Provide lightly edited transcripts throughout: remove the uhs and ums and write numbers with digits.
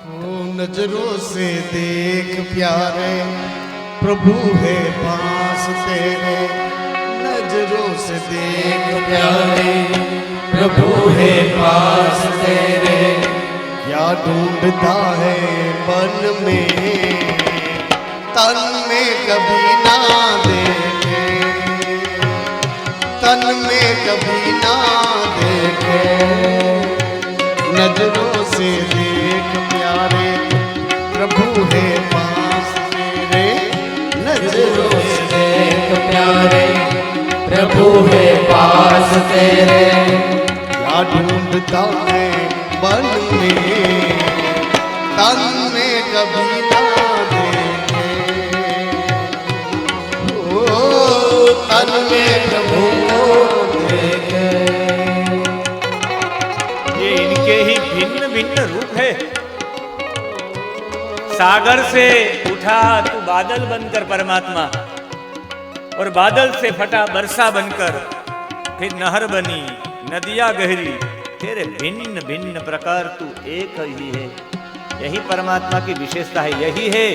नजरों से देख प्यारे, प्रभु है पास तेरे। नजरों से देख प्यारे, प्रभु है पास तेरे। क्या ढूंढता है मन में, तन में कभी ना देखे, तन में कभी ना देखे। नजरों से देख प्यारे, प्रभु है पास तेरे। नजरों से देख प्यारे, प्रभु है पास तेरे। क्या ढूंढता है मन में, तन में कभी ना देखे। ओ तन में प्रभु को देखे। ये इनके ही भिन्न भिन्न रूप है। सागर से उठा तू बादल बनकर परमात्मा, और बादल से फटा बरसा बनकर, फिर नहर बनी, नदियां गहरी। तेरे भिन्न भिन्न प्रकार तू एक ही है। यही परमात्मा की विशेषता है, यही है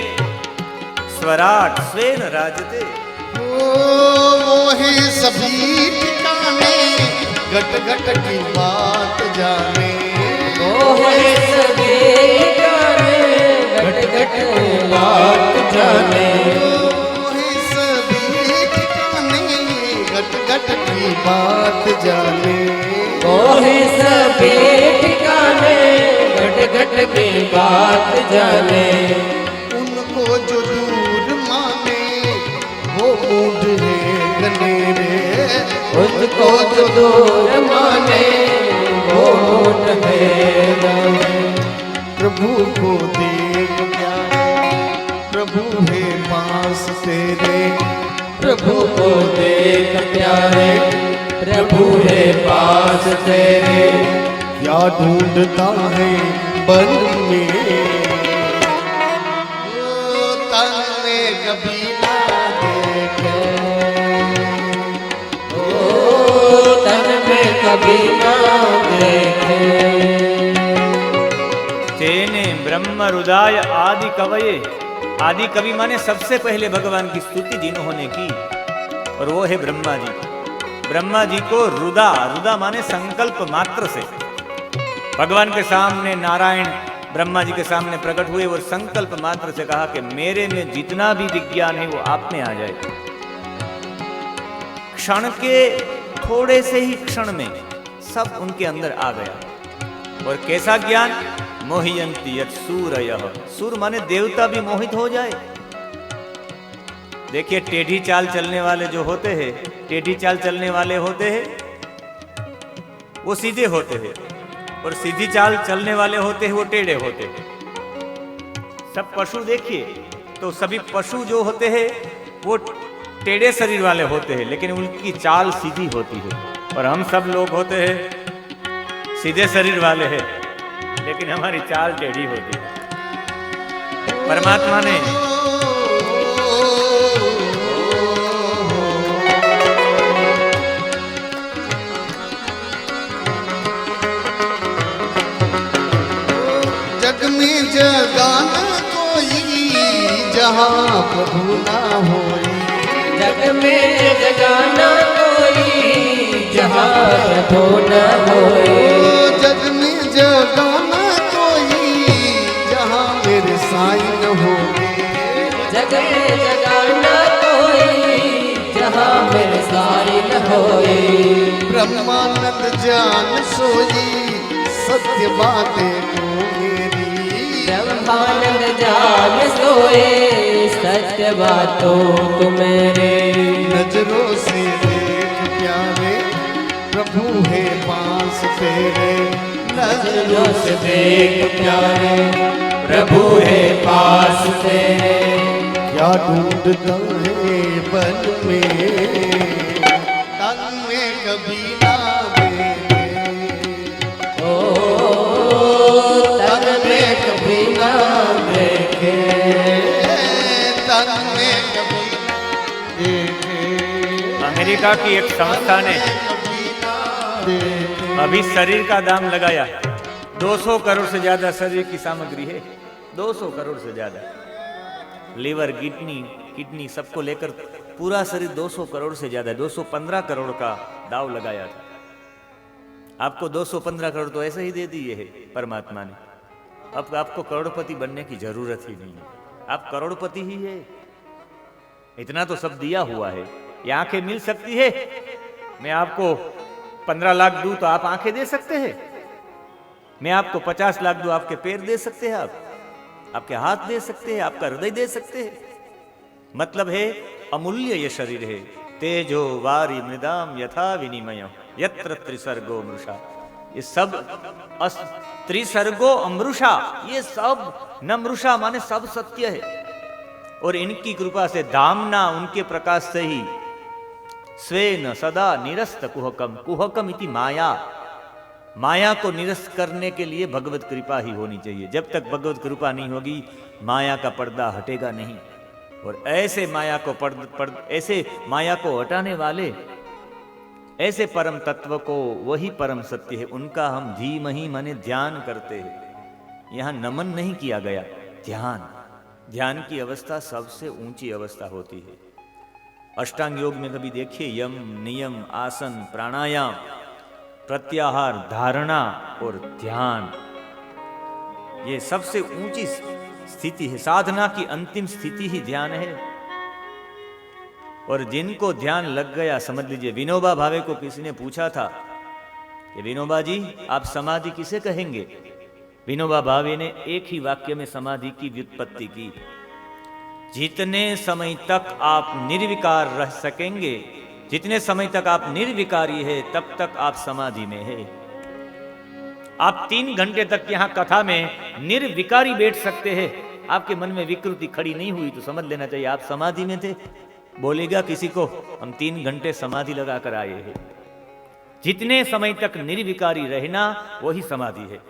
स्वराट स्वेन राजते। वो है सभी ठिकाने, घट घट की बात जाने। वो है सभी ठिकाने, घट घट की बात जाने। वो है सभी ठिकाने, घट घट की बात जाने। वो है सभी ठिकाने, घट घट की बात जाने। उनको जो दूर माने, वो मूढ़ है गनेरे। उसको जो दूर माने, वो मूढ़ है गनेरे। प्रभु को देख प्यारे, प्रभु है पास तेरे। प्रभु को देख प्यारे, प्रभु है पास तेरे। क्या ढूंढता है बन में, वो तन में कभी ना देखे। ओ तन में कभी ना देखे। तेने ब्रह्म हृदय आदि कवये। आदि कवि माने सबसे पहले भगवान की स्तुति जिन्होंने की, और वो है ब्रह्मा जी। ब्रह्मा जी को रुदा, रुदा माने संकल्प मात्र से भगवान के सामने नारायण ब्रह्मा जी के सामने प्रकट हुए, और संकल्प मात्र से कहा कि मेरे में जितना भी विज्ञान है वो आप में आ जाए। क्षण के थोड़े से ही क्षण में सब उनके अंदर आ गया। और कैसा ज्ञान? मोहियंती यत् सूरयः। सूर माने देवता भी मोहित हो जाए। देखिए टेढ़ी चाल चलने वाले जो होते हैं, टेढ़ी चाल चलने वाले होते हैं वो सीधे होते हैं, और सीधी चाल चलने वाले होते हैं वो टेढ़े होते हैं। सब पशु देखिए तो सभी पशु जो होते हैं वो टेढ़े शरीर वाले होते हैं, लेकिन उनकी चाल सीधी होती है। और हम सब लोग होते हैं सीधे शरीर वाले हैं, लेकिन हमारी चाल टेढ़ी होती है। परमात्मा ने जग में जगाना कोई, जहाँ प्रभु ना होई। जग में जगाना कोई, जहाँ प्रभु न होए। जग में जगाना कोई, जहाँ मेरे साईं न होए। जग में जगाना कोई, जहाँ मेरे साईं न होए। ब्रह्मानंद जान सोई, सत्य बातें को मेरी। ब्रह्मानंद जान सोए, सत्य बातों को मेरे। नजरों से देख प्यारे, प्रभु है पास तेरे। नजरों से देख प्यारे, प्रभु है पास तेरे। क्या ढूंढता है बन में, तन में कभी ना देखे। ओ तन में कभी ना देखे। तन में कभी ना देखे। अमेरिका की एक संस्था ने अभी शरीर का दाम लगाया, 200 करोड़ से ज्यादा शरीर की सामग्री है, 200 करोड़ से ज्यादा। लीवर, किडनी सबको लेकर पूरा शरीर 200 करोड़ से ज्यादा है। 215 करोड़ का दाव लगाया था। आपको 215 करोड़ तो ऐसे ही दे दिए है परमात्मा ने। अब आपको करोड़पति बनने की जरूरत ही नहीं है, आप करोड़पति ही है। इतना तो सब दिया हुआ है। ये आंखें मिल सकती है, मैं आपको 15 लाख दूं तो आप आंखें दे सकते हैं। मैं आपको 50 लाख दूं, आपके पैर दे सकते हैं, आप आपके हाथ दे सकते हैं, आपका हृदय दे सकते हैं। मतलब है अमूल्य ये शरीर है। तेजो वारी मृदाम यथा विनिमय यत्र त्रिसर्गो मृषा। ये सब त्रिसर्गो अमृषा, ये सब न मृषा माने सब सत्य है। और इनकी कृपा से धामना, उनके प्रकाश से ही स्वेन सदा निरस्त कुहकम। कुहकम इति माया। माया को निरस्त करने के लिए भगवत कृपा ही होनी चाहिए। जब तक भगवत कृपा नहीं होगी माया का पर्दा हटेगा नहीं। और ऐसे माया को हटाने वाले ऐसे परम तत्व को, वही परम सत्य है, उनका हम धीमहि माने ध्यान करते हैं। यहां नमन नहीं किया गया, ध्यान की अवस्था सबसे ऊंची अवस्था होती है। अष्टांग योग में कभी देखिए, यम, नियम, आसन, प्राणायाम, प्रत्याहार, धारणा और ध्यान, ये सबसे ऊंची स्थिति है। साधना की अंतिम स्थिति ही ध्यान है। और जिनको ध्यान लग गया, समझ लीजिए, विनोबा भावे को किसी ने पूछा था कि विनोबा जी आप समाधि किसे कहेंगे? विनोबा भावे ने एक ही वाक्य में समाधि की व्युत्पत्ति की, जितने समय तक आप निर्विकार रह सकेंगे, जितने समय तक आप निर्विकारी है, तब तक आप समाधि में है। आप 3 घंटे तक यहां कथा में निर्विकारी बैठ सकते हैं, आपके मन में विकृति खड़ी नहीं हुई तो समझ लेना चाहिए आप समाधि में थे। बोलेगा किसी को हम 3 घंटे समाधि लगा कर आए हैं। जितने समय तक निर्विकारी रहना वही समाधि है।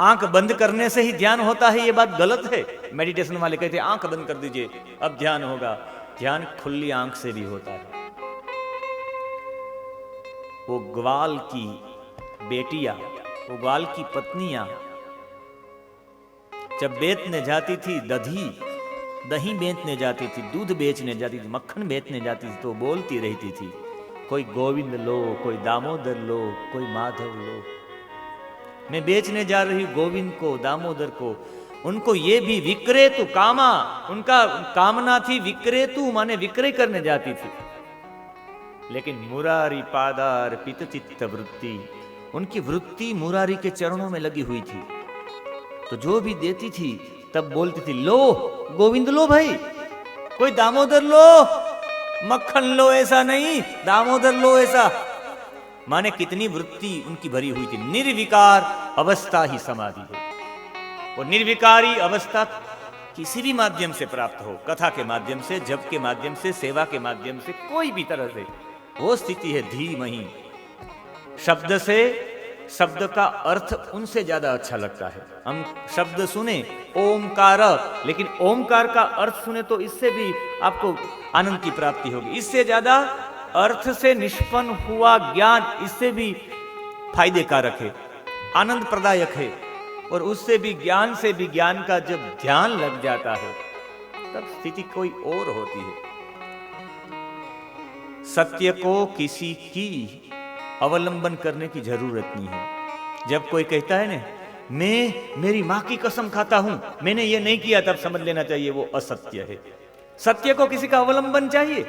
आंख बंद करने से ही ध्यान होता है, ये बात गलत है। मेडिटेशन वाले कहते हैं आंख बंद कर दीजिए अब ध्यान होगा। ध्यान खुली आंख से भी होता है। वो ग्वाल की बेटियां, वो ग्वाल की पत्नियां जब बेचने जाती थी, दही बेचने जाती थी, दूध बेचने जाती थी, मक्खन बेचने जाती थी, तो बोलती रहती थी, कोई गोविंद लो, कोई दामोदर लो, कोई माधव लो। मैं बेचने जा रही गोविंद को, दामोदर को। उनको ये भी विक्रेतु कामा, उनका कामना थी विक्रेतु माने विक्रय करने जाती थी। लेकिन मुरारी पादार पितचित्त वृत्ति, उनकी वृत्ति मुरारी के चरणों में लगी हुई थी। तो जो भी देती थी तब बोलती थी लो गोविंद लो भाई, कोई दामोदर लो, मक्खन लो, ऐसा नहीं, दामोदर लो ऐसा। माने कितनी वृत्ति उनकी भरी हुई थी। निर्विकार अवस्था ही समाधि है। और निर्विकारी अवस्था किसी भी माध्यम से प्राप्त हो, कथा के माध्यम से, जप के माध्यम से, सेवा के माध्यम से, कोई भी तरह से, वो स्थिति है धीमहि। शब्द से, शब्द का अर्थ उनसे ज्यादा अच्छा लगता है। हम शब्द सुने ओमकार, लेकिन ओमकार का अर्थ सुने तो इससे भी आपको आनंद की प्राप्ति होगी। इससे ज्यादा अर्थ से निष्पन्न हुआ ज्ञान इससे भी फायदे कारक है, आनंद प्रदायक है। और उससे भी ज्ञान से भी ज्ञान का जब ध्यान लग जाता है तब स्थिति कोई और होती है। सत्य को किसी की अवलंबन करने की जरूरत नहीं है। जब कोई कहता है ना मैं मेरी मां की कसम खाता हूं, मैंने ये नहीं किया, तब समझ लेना चाहिए वो असत्य है। सत्य को किसी का अवलंबन चाहिए।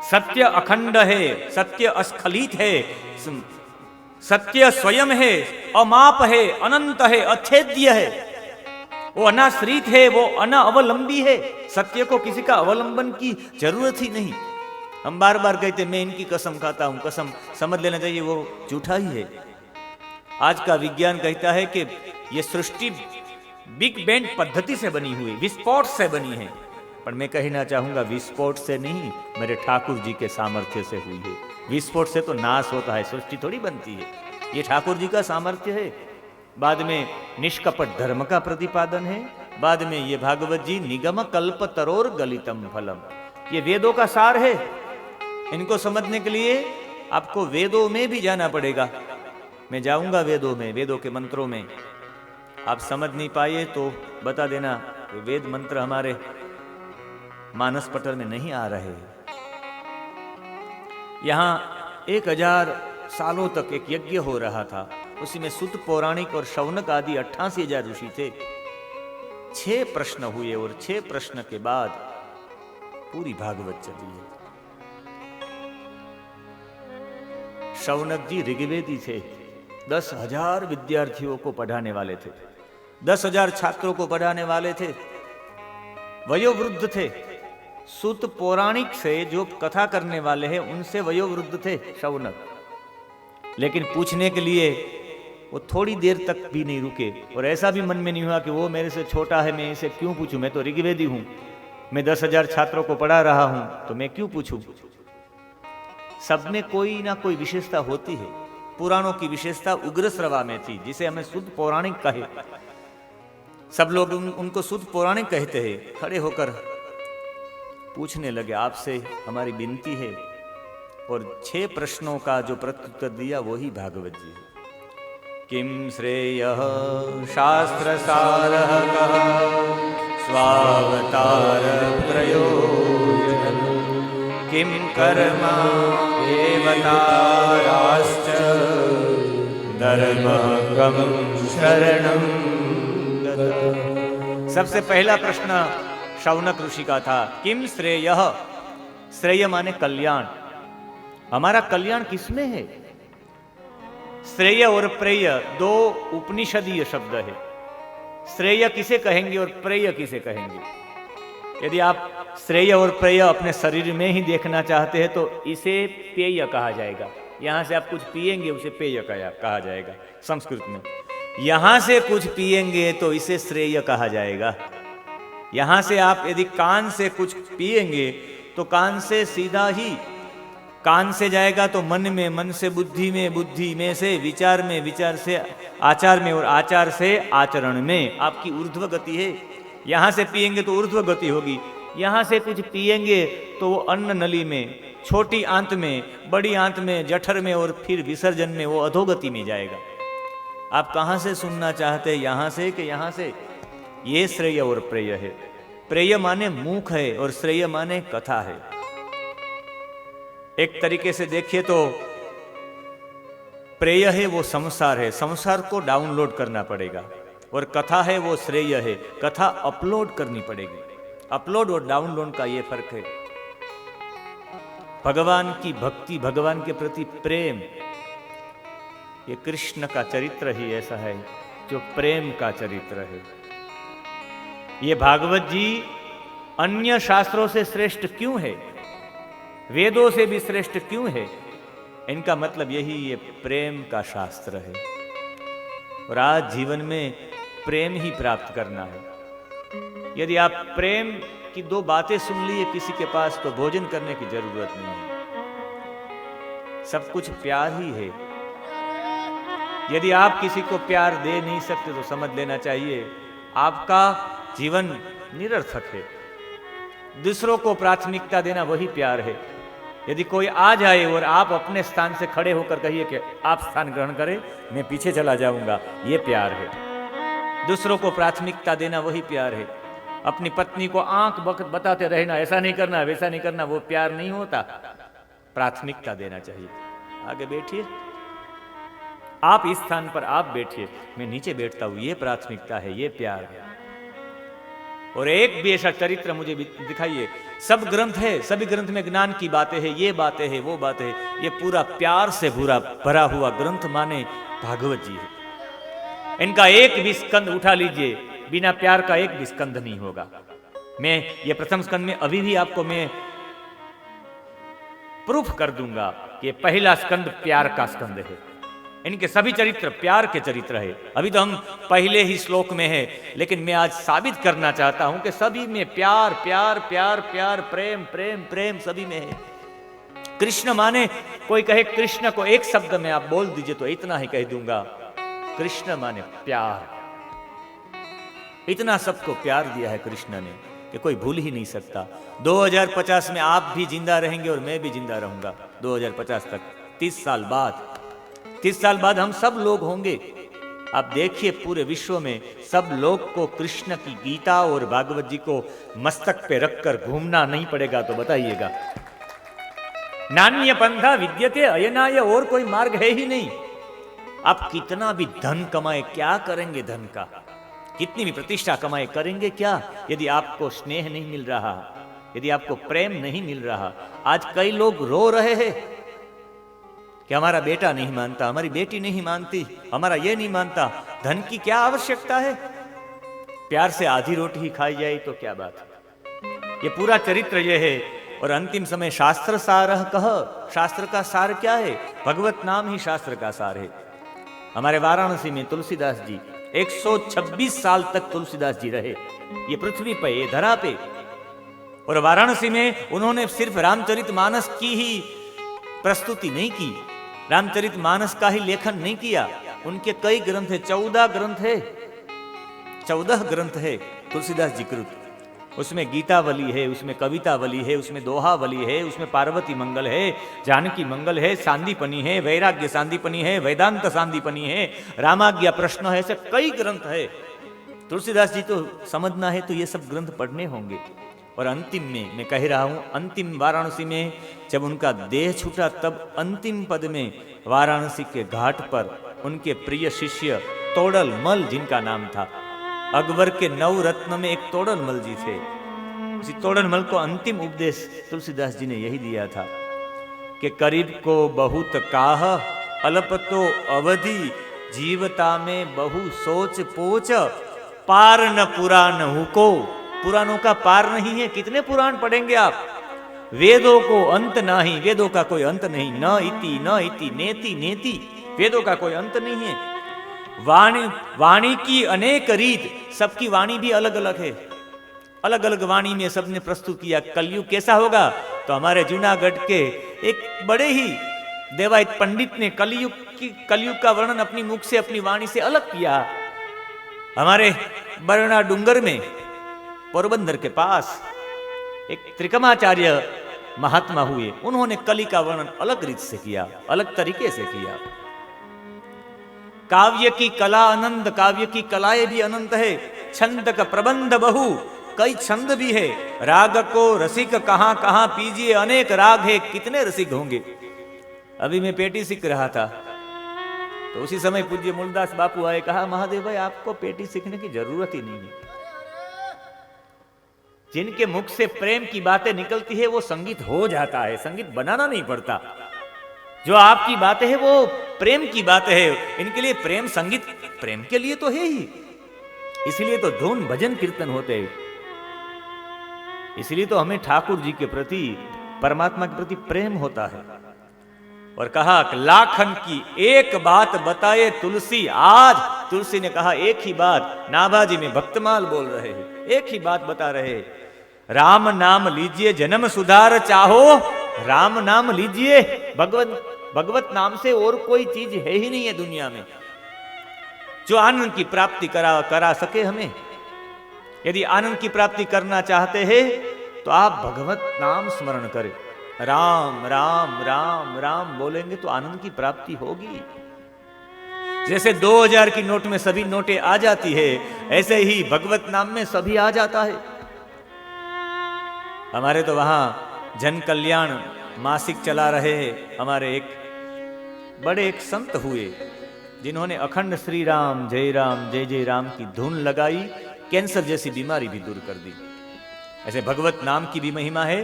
सत्य अखंड है, सत्य अस्खलित है, सत्य स्वयं है, अमाप है, अनंत है, अछेद्य है, वो अनाश्रित है, वो अनावलंबी है। सत्य को किसी का अवलंबन की जरूरत ही नहीं। हम बार बार कहते मैं इनकी कसम खाता हूं, कसम, समझ लेना चाहिए वो झूठा ही है। आज का विज्ञान कहता है कि ये सृष्टि बिग बैंग पद्धति से बनी हुई, विस्फोट से बनी है। पर मैं कहना चाहूंगा विस्फोट से नहीं, मेरे ठाकुर जी के सामर्थ्य से हुई है। विस्फोट से तो नाश होता है, सृष्टि थोड़ी बनती है। ये ठाकुर जी का सामर्थ्य है। बाद में निष्कपट धर्म का प्रतिपादन है। बाद में ये भागवत जी निगम कल्प तरोर गलितम फलम, ये वेदों का सार है। इनको समझने के लिए आपको वेदों में भी जाना पड़ेगा। मैं जाऊंगा वेदों में, वेदों के मंत्रों में। आप समझ नहीं पाए तो बता देना कि वेद मंत्र हमारे मानस पटल में नहीं आ रहे। यहां 1000 सालों तक एक यज्ञ हो रहा था, उसी में सुत पौराणिक और शौनक आदि 88,000 ऋषि थे। 6 प्रश्न हुए और 6 प्रश्न के बाद पूरी भागवत चली है। शौनक जी ऋग्वेदी थे, 10,000 विद्यार्थियों को पढ़ाने वाले थे, 10,000 छात्रों को पढ़ाने वाले थे, वयोवृद्ध थे। सुत पौराणिक से जो कथा करने वाले हैं उनसे वयोवृद्ध थे शौनक, लेकिन पूछने के लिए वो थोड़ी देर तक भी नहीं रुके। और ऐसा भी मन में नहीं हुआ कि वो मेरे से छोटा है, मैं इसे क्यों पूछूं, मैं तो ऋग्वेदी हूं, मैं 10,000 छात्रों को पढ़ा रहा हूं, तो मैं क्यों पूछूं। सब में कोई ना कोई विशेषता होती है। पुराणों की विशेषता उग्र श्रवा में थी, जिसे हमें शुद्ध पौराणिक कहे। सब लोग उनको शुद्ध पौराणिक कहते हैं। खड़े होकर पूछने लगे, आपसे हमारी विनती है। और 6 प्रश्नों का जो प्रत्युत्तर दिया वही भागवत जी है। किम श्रेयः शास्त्र सारः कः स्वावतार प्रयोजनम् किम कर्म एवताराश्च धर्मः कं शरणं गतः। सबसे पहला प्रश्न शौनक ऋषि का था, किम श्रेयः। श्रेय माने कल्याण। हमारा कल्याण किसमें है। श्रेय और प्रेय 2 उपनिषदीय शब्द है। श्रेय किसे कहेंगे और प्रेय किसे कहेंगे। यदि आप श्रेय और प्रेय अपने शरीर में ही देखना चाहते हैं तो इसे पेय कहा जाएगा। यहां से आप कुछ पिएंगे उसे पेय कहा जाएगा संस्कृत में। यहां से कुछ पिएंगे तो इसे श्रेय कहा जाएगा। यहां से आप यदि कान से कुछ पिएंगे तो कान से सीधा ही कान से जाएगा तो मन में, मन से बुद्धि में, बुद्धि में से विचार में, विचार से आचार में और आचार से आचरण में। आपकी ऊर्ध्व गति है। यहां से पिएंगे तो ऊर्ध्व गति होगी। यहां से कुछ पिएंगे तो वो अन्न नली में, छोटी आंत में, बड़ी आंत में, जठर में और फिर विसर्जन में, वो अधोगति में जाएगा। आप कहां से सुनना चाहते हैं, यहां से कि यहां से। ये श्रेय और प्रेय है। प्रेय माने मुख है और श्रेय माने कथा है। एक तरीके से देखिए तो प्रेय है वो संसार है, संसार को डाउनलोड करना पड़ेगा। और कथा है वो श्रेय है, कथा अपलोड करनी पड़ेगी। अपलोड और डाउनलोड का ये फर्क है। भगवान की भक्ति, भगवान के प्रति प्रेम, ये कृष्ण का चरित्र ही ऐसा है जो प्रेम का चरित्र है। ये भागवत जी अन्य शास्त्रों से श्रेष्ठ क्यों है, वेदों से भी श्रेष्ठ क्यों है, इनका मतलब यही, ये प्रेम का शास्त्र है। और आज जीवन में प्रेम ही प्राप्त करना है। यदि आप प्रेम की 2 बातें सुन लिए किसी के पास तो भोजन करने की जरूरत नहीं है। सब कुछ प्यार ही है। यदि आप किसी को प्यार दे नहीं सकते तो समझ लेना चाहिए आपका जीवन निरर्थक है। दूसरों को प्राथमिकता देना वही प्यार है। यदि कोई आ जाए और आप अपने स्थान से खड़े होकर कहिए कि आप स्थान ग्रहण करें, मैं पीछे चला जाऊंगा, ये प्यार है। दूसरों को प्राथमिकता देना वही प्यार है। अपनी पत्नी को आंख बताते रहना, ऐसा नहीं करना, वैसा नहीं करना, वो प्यार नहीं होता। प्राथमिकता देना चाहिए। आगे बैठिए, आप इस स्थान पर आप बैठिए, मैं नीचे बैठता हूं, ये प्राथमिकता है, ये प्यार है। और एक भी ऐसा चरित्र मुझे दिखाइए। सब ग्रंथ है, सभी ग्रंथ में ज्ञान की बातें हैं, ये बातें हैं, वो बातें हैं। ये पूरा प्यार से भरा हुआ ग्रंथ माने भागवत जी है। इनका एक भी स्कंद उठा लीजिए, बिना प्यार का एक भी स्कंद नहीं होगा। मैं ये प्रथम स्कंद में अभी भी आपको मैं प्रूफ कर दूंगा कि पहला स्कंद प्यार का स्कंद है। इनके सभी चरित्र प्यार के चरित्र है। अभी तो हम पहले ही श्लोक में है, लेकिन मैं आज साबित करना चाहता हूं कि सभी में प्यार प्यार प्यार प्यार, प्रेम प्रेम प्रेम सभी में है। कृष्ण माने, कोई कहे कृष्ण को एक शब्द में आप बोल दीजिए तो इतना ही कह दूंगा, कृष्ण माने प्यार। इतना सबको प्यार दिया है कृष्ण ने कि कोई भूल ही नहीं सकता। 2050 में आप भी जिंदा रहेंगे और मैं भी जिंदा रहूंगा 2050 तक, 30 साल बाद। 30 साल बाद हम सब लोग होंगे। आप देखिए पूरे विश्व में सब लोग को कृष्ण की गीता और भागवत जी को मस्तक पे रखकर घूमना नहीं पड़ेगा, तो बताइएगा। नान्य पंथा विद्यते अयनाय, और कोई मार्ग है ही नहीं। आप कितना भी धन कमाए, क्या करेंगे धन का? कितनी भी प्रतिष्ठा कमाए, करेंगे क्या यदि आपको स्नेह नहीं मिल रहा, यदि आपको प्रेम नहीं मिल रहा? आज कई लोग रो रहे हैं कि हमारा बेटा नहीं मानता, हमारी बेटी नहीं मानती, हमारा ये नहीं मानता। धन की क्या आवश्यकता है? प्यार से आधी रोटी ही खाई जाए तो क्या बात है। ये पूरा चरित्र ये है। और अंतिम समय शास्त्र सारह कह, शास्त्र का सार क्या है? भगवत नाम ही शास्त्र का सार है। हमारे वाराणसी में तुलसीदास जी 126 साल तक तुलसीदास जी रहे ये पृथ्वी पे, ये धरा पे। और वाराणसी में उन्होंने सिर्फ रामचरितमानस की ही प्रस्तुति नहीं की, रामचरितमानस का ही लेखन नहीं किया। उनके कई ग्रंथ है, 14 ग्रंथ है, 14 ग्रंथ है तुलसीदास जी कृत। उसमें गीतावली है, उसमें कवितावली है, उसमें दोहावली है, उसमें पार्वती मंगल है, जानकी मंगल है, सांदीपनी है, वैराग्य सांदीपनी है, वेदांत सांदीपनी है, रामाज्ञा प्रश्न है, ऐसे कई ग्रंथ है। तुलसीदास जी तो समझना है तो ये सब ग्रंथ पढ़ने होंगे। और अंतिम में मैं कह रहा हूं, अंतिम वाराणसी में जब उनका देह छूटा, तब अंतिम पद में वाराणसी के घाट पर उनके प्रिय शिष्य तोड़ल मल, जिनका नाम था, अकबर के 9 रत्न में एक तोड़ल मल जी थे। उसी तोड़ल मल को अंतिम उपदेश तुलसीदास जी ने यही दिया था कि करीब को बहुत काह, अल्प तो अवधि, जीवता में बहु सोच पोच, पार न पुराण हुको। पुराणों का पार नहीं है, कितने पुराण पढ़ेंगे आप? वेदों को अंत नहीं, वेदों का कोई अंत नहीं। न इति नेति नेति, वेदों का कोई अंत नहीं है। वाणी की अनेक रीत, सबकी वाणी भी अलग अलग है, अलग अलग वाणी में सबने प्रस्तुत किया। कलयुग कैसा होगा? तो हमारे जूनागढ़ के एक बड़े ही देवायत पंडित ने कलयुग का वर्णन अपनी मुख से, अपनी वाणी से अलग किया। हमारे बरना डूंगर में, पोरबंदर के पास एक त्रिकमाचार्य महात्मा हुए, उन्होंने कली का वर्णन अलग रीत से किया, अलग तरीके से किया। काव्य की कला अनंत, काव्य की कलाएं भी अनंत है। छंद का प्रबंध बहु, कई छंद भी है। राग को रसिक कहां कहां पीजिए, अनेक राग है, कितने रसिक होंगे। अभी मैं पेटी सीख रहा था तो उसी समय पूज्य मूलदास बापू आए, कहा महादेव भाई आपको पेटी सीखने की जरूरत ही नहीं है। जिनके मुख से प्रेम की बातें निकलती है वो संगीत हो जाता है, संगीत बनाना नहीं पड़ता। जो आपकी बातें है वो प्रेम की बातें है, इनके लिए प्रेम संगीत प्रेम के लिए तो है ही, इसलिए तो धुन भजन कीर्तन होते हैं। इसलिए तो हमें ठाकुर जी के प्रति, परमात्मा के प्रति प्रेम होता है। और कहा लाखन की एक बात बताए तुलसी, आज तुलसी ने कहा एक ही बात। नाभाजी में भक्तमाल बोल रहे हैं, एक ही बात बता रहे, राम नाम लीजिए जन्म सुधार चाहो, राम नाम लीजिए। भगवत नाम से और कोई चीज है ही नहीं है दुनिया में जो आनंद की प्राप्ति करा सके हमें। यदि आनंद की प्राप्ति करना चाहते हैं तो आप भगवत नाम स्मरण करें, राम राम राम राम बोलेंगे तो आनंद की प्राप्ति होगी। जैसे 2000 की नोट में सभी नोटें आ जाती है, ऐसे ही भगवत नाम में सभी आ जाता है। हमारे तो वहां जन कल्याण मासिक चला रहे हैं। हमारे एक बड़े एक संत हुए जिन्होंने अखंड श्री राम जय जय राम की धुन लगाई, कैंसर जैसी बीमारी भी दूर कर दी। ऐसे भगवत नाम की भी महिमा है।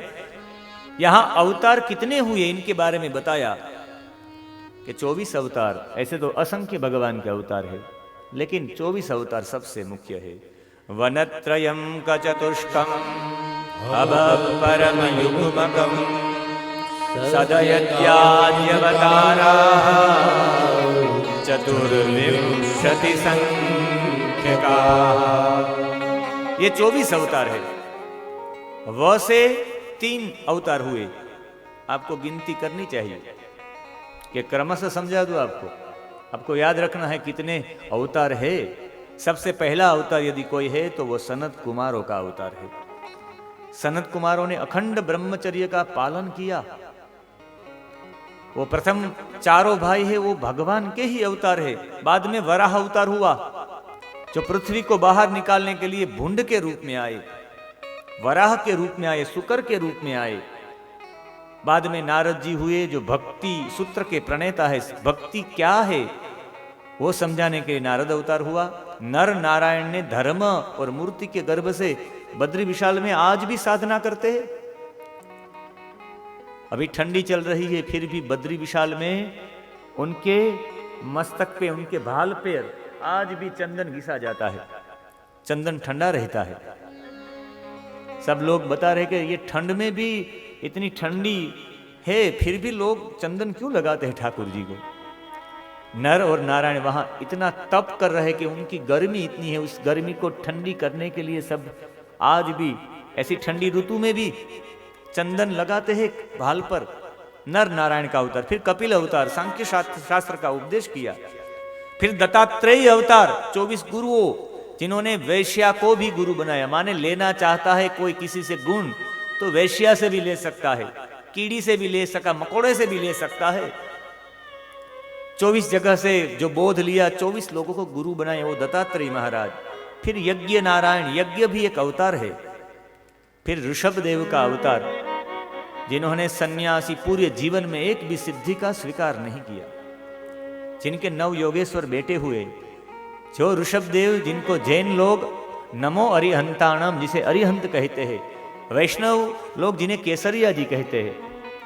यहां अवतार कितने हुए इनके बारे में बताया कि 24 अवतार। ऐसे तो असंख्य भगवान के अवतार है, लेकिन 24 अवतार सबसे मुख्य है। वनत्रयं क चतुष्कम् अभवपरम युग्मकम् सदयत्याद्यवताराः चतुर्विंशति संख्यकाः। ये 24 अवतार है। व से 3 अवतार हुए। आपको गिनती करनी चाहिए कि क्रमशः समझा दो आपको याद रखना है कितने अवतार है। सबसे पहला अवतार यदि कोई है तो वो सनत कुमारों का अवतार है। सनत कुमारों ने अखंड ब्रह्मचर्य का पालन किया। वो प्रथम चारों भाई है वो भगवान के ही अवतार है। बाद में वराह अवतार हुआ जो पृथ्वी को बाहर निकालने के लिए भुंड के रूप में आए, वराह के रूप में आए, शुकर के रूप में आए। बाद में नारद जी हुए जो भक्ति सूत्र के प्रणेता है। भक्ति क्या है वो समझाने के लिए नारद अवतार हुआ। नर नारायण ने धर्म और मूर्ति के गर्भ से बद्री विशाल में आज भी साधना करते हैं। अभी ठंडी चल रही है फिर भी बद्री विशाल में उनके मस्तक पे, उनके भाल पे आज भी चंदन घिसा जाता है, चंदन ठंडा रहता है। सब लोग बता रहे कि ये ठंड में भी इतनी ठंडी है फिर भी लोग चंदन क्यों लगाते हैं ठाकुर जी को। नर और नारायण वहां इतना तप कर रहे कि उनकी गर्मी इतनी है, उस गर्मी को ठंडी करने के लिए सब आज भी ऐसी ठंडी ऋतु में भी चंदन लगाते हैं भाल पर। नर नारायण का अवतार, फिर कपिल अवतार, सांख्य शास्त्र का उपदेश किया। फिर दत्तात्रेय अवतार, 24 गुरुओं जिन्होंने वैश्या को भी गुरु बनाया। माने लेना चाहता है कोई किसी से गुण तो वैश्या से भी ले सकता है, कीड़ी से भी ले सका, मकोड़े से भी ले सकता है। 24 जगह से जो बोध लिया 24 लोगों को गुरु बनाए वो दत्तात्रेय महाराज। फिर यज्ञ नारायण, यज्ञ भी एक अवतार है। फिर ऋषभ देव का अवतार जिन्होंने सन्यासी पूरे जीवन में एक भी सिद्धि का स्वीकार नहीं किया, जिनके 9 योगेश्वर बेटे हुए। जो ऋषभ देव जिनको जैन लोग नमो अरिहंताणम जिसे अरिहंत कहते हैं, वैष्णव लोग जिन्हें केसरिया जी कहते हैं,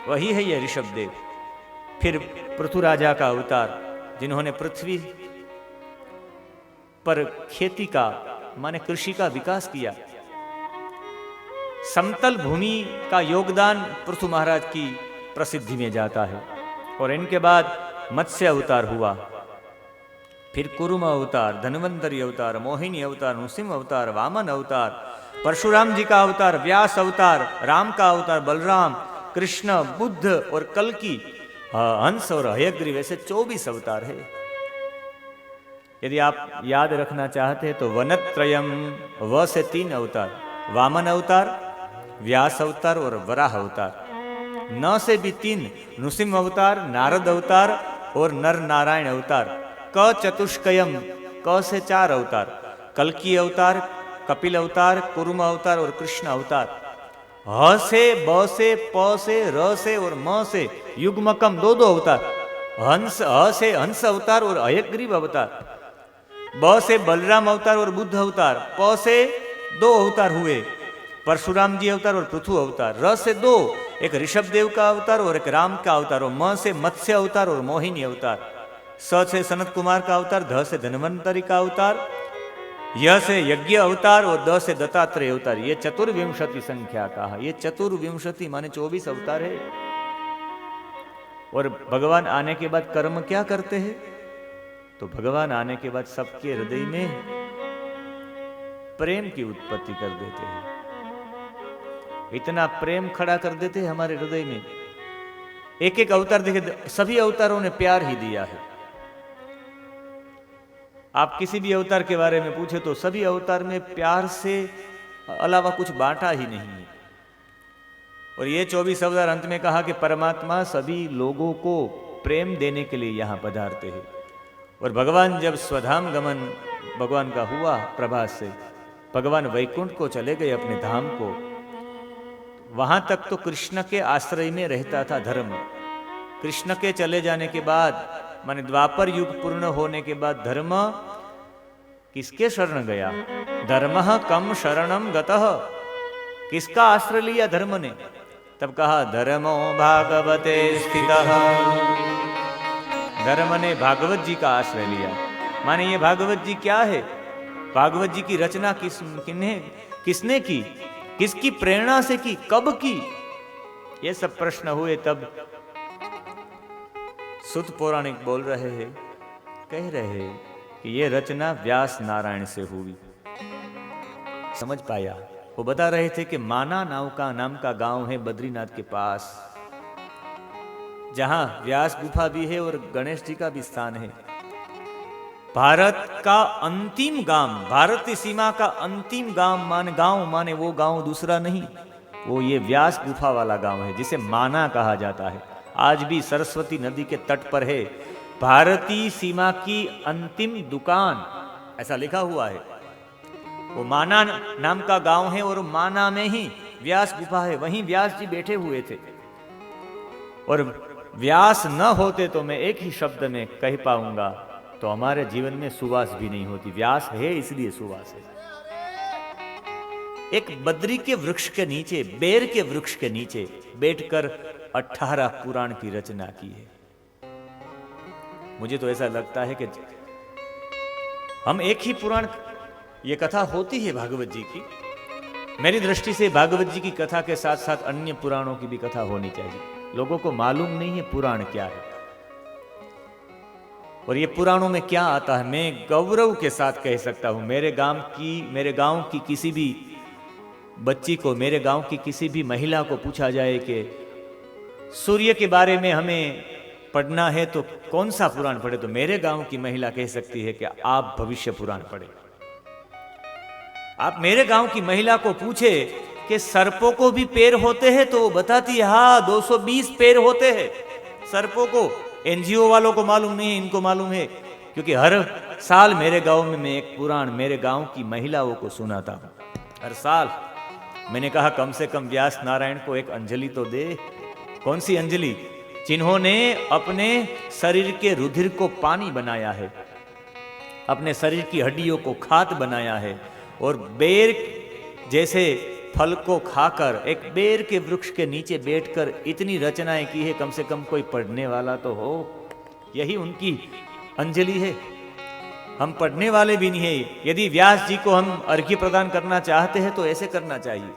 वही है ये ऋषभ देव। फिर पृथुराजा का अवतार जिन्होंने पृथ्वी पर खेती का माने कृषि का विकास किया। समतल भूमि का योगदान पृथु महाराज की प्रसिद्धि में जाता है। और इनके बाद मत्स्य अवतार हुआ, फिर कुरुम अवतार, धन्वंतरी अवतार, मोहिनी अवतार, नृसिंह अवतार, वामन अवतार, परशुराम जी का अवतार, व्यास अवतार, राम का अवतार, बलराम, कृष्ण, बुद्ध और कल्कि, हंस और हयग्रीव, ऐसे 24 अवतार है। यदि आप याद रखना चाहते हैं तो वनत्रयम, व से 3 अवतार, वामन अवतार, व्यास अवतार और वराह अवतार। न से भी 3, नृसिंह अवतार, नारद अवतार और नर नारायण अवतार। क चतुष्कयम, क से 4 अवतार, कल्कि अवतार, कपिल अवतार, कुरुम अवतार और कृष्ण अवतार। ह से, ब से, प से, र से और म से युग्मकम 2 अवतार। हंस, ह से हंस अवतार और हयग्रीव अवतार। ब से बलराम अवतार और बुद्ध अवतार। प से 2 अवतार हुए, परशुराम जी अवतार और पृथु अवतार। र से 2, एक ऋषभ देव का अवतार और एक राम का अवतार। और म से मत्स्य अवतार और मोहिनी अवतार। स से सनत कुमार का अवतार, ध से धन्वंतरी का अवतार, य से यज्ञ अवतार और द से दत्तात्रेय अवतार। ये चतुर्विंशति संख्या का है। ये चतुर्विंशति माने 24 अवतार है। और भगवान आने के बाद कर्म क्या करते हैं? तो भगवान आने के बाद सबके हृदय में प्रेम की उत्पत्ति कर देते हैं। इतना प्रेम खड़ा कर देते हैं हमारे हृदय में। एक एक अवतार देखे, सभी अवतारों ने प्यार ही दिया है। आप किसी भी अवतार के बारे में पूछे तो सभी अवतार में प्यार से अलावा कुछ बांटा ही नहीं है। और ये 24 अवतार अंत में कहा कि परमात्मा सभी लोगों को प्रेम देने के लिए यहां पधारते हैं। और भगवान जब स्वधाम गमन भगवान का हुआ प्रभास से, भगवान वैकुंठ को चले गए अपने धाम को। वहां तक तो कृष्ण के आश्रय में रहता था धर्म। कृष्ण के चले जाने के बाद माने द्वापर युग पूर्ण होने के बाद धर्म किसके शरण गया? धर्मः कम शरणम गतः। किसका आश्रय लिया धर्म ने? तब कहा धर्मो भागवते स्थितः। धर्म ने भागवत जी का आश्रय लिया। माने ये भागवत जी क्या है? भागवत जी की रचना किसने की? किसकी प्रेरणा से की? कब की? ये सब प्रश्न हुए। तब सुत पौराणिक बोल रहे हैं, कह रहे हैं कि ये रचना व्यास नारायण से हुई। समझ पाया? वो बता रहे थे कि माना नाम का गांव है बद्रीनाथ के पास, जहां व्यास गुफा भी है और गणेश जी का भी स्थान है। भारत का अंतिम गांव, भारतीय सीमा का अंतिम गांव माने वो गांव दूसरा नहीं, वो ये व्यास गुफा वाला गांव है जिसे माना कहा जाता है। आज भी सरस्वती नदी के तट पर है, भारतीय सीमा की अंतिम दुकान, ऐसा लिखा हुआ है। वो माना नाम का गांव है और माना में ही व्यास गुफा है, वहीं व्यास जी बैठे हुए थे। और व्यास न होते तो मैं एक ही शब्द में कह पाऊंगा, तो हमारे जीवन में सुवास भी नहीं होती। व्यास है इसलिए सुवास है। एक बद्री के वृक्ष के नीचे, बेर के वृक्ष के नीचे बैठकर 18 पुराण की रचना की है। मुझे तो ऐसा लगता है कि हम एक ही पुराण, ये कथा होती है भागवत जी की, मेरी दृष्टि से भागवत जी की कथा के साथ साथ अन्य पुराणों की भी कथा होनी चाहिए। लोगों को मालूम नहीं है पुराण क्या है और ये पुराणों में क्या आता है। मैं गौरव के साथ कह सकता हूं, मेरे गांव की किसी भी बच्ची को, मेरे गांव की किसी भी महिला को पूछा जाए कि सूर्य के बारे में हमें पढ़ना है तो कौन सा पुराण पढ़े, तो मेरे गांव की महिला कह सकती है कि आप भविष्य पुराण पढ़े। आप मेरे गांव की महिला को पूछे कि सर्पों को भी पैर होते हैं, तो वो बताती है हाँ 220 पैर होते हैं सर्पों को। एनजीओ वालों को मालूम नहीं है, इनको मालूम है, क्योंकि हर साल मेरे गांव में मैं एक पुराण मेरे गांव की महिलाओं को सुनाता हूं। हर साल मैंने कहा कम से कम व्यास नारायण को एक अंजलि तो दे। कौन सी अंजलि? जिन्होंने अपने शरीर के रुधिर को पानी बनाया है, अपने शरीर की हड्डियों को खाद बनाया है, और बेर जैसे फल को खाकर एक बेर के वृक्ष के नीचे बैठकर इतनी रचनाएं की है, कम से कम कोई पढ़ने वाला तो हो। यही उनकी अंजलि है। हम पढ़ने वाले भी नहीं है। यदि व्यास जी को हम अर्घ्य प्रदान करना चाहते हैं तो ऐसे करना चाहिए।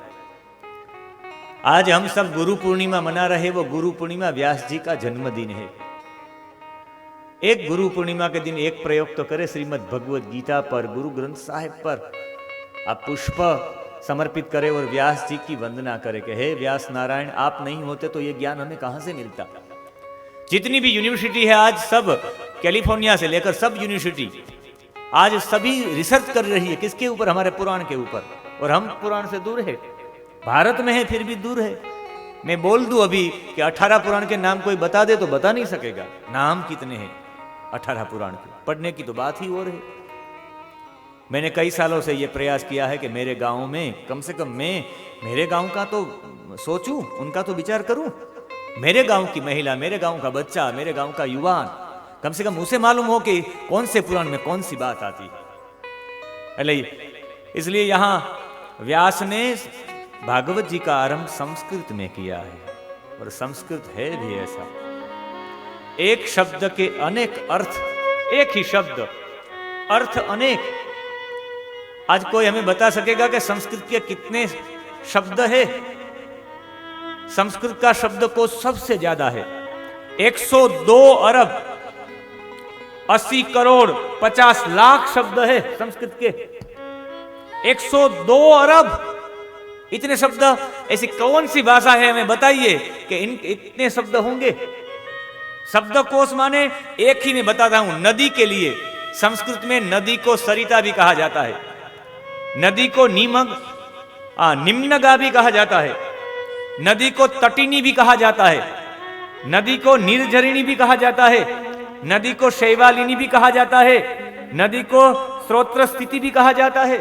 आज हम सब गुरु पूर्णिमा मना रहे, वो गुरु पूर्णिमा व्यास जी का जन्मदिन है। एक गुरु पूर्णिमा के दिन एक प्रयोग तो करे, श्रीमद् भगवद गीता पर, गुरु ग्रंथ साहिब पर आप पुष्प समर्पित करें और व्यास जी की वंदना करें कि हे व्यास नारायण, आप नहीं होते तो ये ज्ञान हमें कहां से मिलता। जितनी भी यूनिवर्सिटी है आज, सब कैलिफोर्निया से लेकर सब यूनिवर्सिटी आज सभी रिसर्च कर रही है किसके ऊपर? हमारे पुराण के ऊपर। और हम पुराण से दूर है, भारत में है फिर भी दूर है। मैं बोल दूं अभी कि 18 पुराण के नाम कोई बता दे तो बता नहीं सकेगा। नाम कितने हैं 18 पुराण के, पढ़ने की तो बात ही और है। मैंने कई सालों से यह प्रयास किया है कि मेरे गांव में कम से कम मैं मेरे गांव का तो सोचूं, उनका तो विचार करूं। मेरे गांव की महिला, मेरे गांव का बच्चा, मेरे गांव का युवा, कम से कम उसे मालूम हो कि कौन से पुराण में कौन सी बात आती है। इसलिए यहां व्यास ने भागवत जी का आरंभ संस्कृत में किया है, और संस्कृत है भी ऐसा। एक शब्द के अनेक अर्थ, एक ही शब्द अर्थ अनेक। आज कोई हमें बता सकेगा कि संस्कृत के कितने शब्द है? संस्कृत का शब्दकोश सबसे ज्यादा है, 102 अरब 80 करोड़ 50 लाख शब्द है संस्कृत के। 102 अरब इतने शब्द, ऐसी कौन सी भाषा है हमें बताइए कि इतने शब्द होंगे? शब्दकोश माने एक ही मैं बताता हूं, नदी के लिए संस्कृत में नदी को सरिता भी कहा जाता है, नदी को निम्नगा भी कहा जाता है, नदी को तटिनी भी कहा जाता है, नदी को निर्झरिणी भी कहा जाता है, नदी को शैवालिनी भी कहा जाता है, नदी को स्रोत्र स्थिति भी कहा जाता है।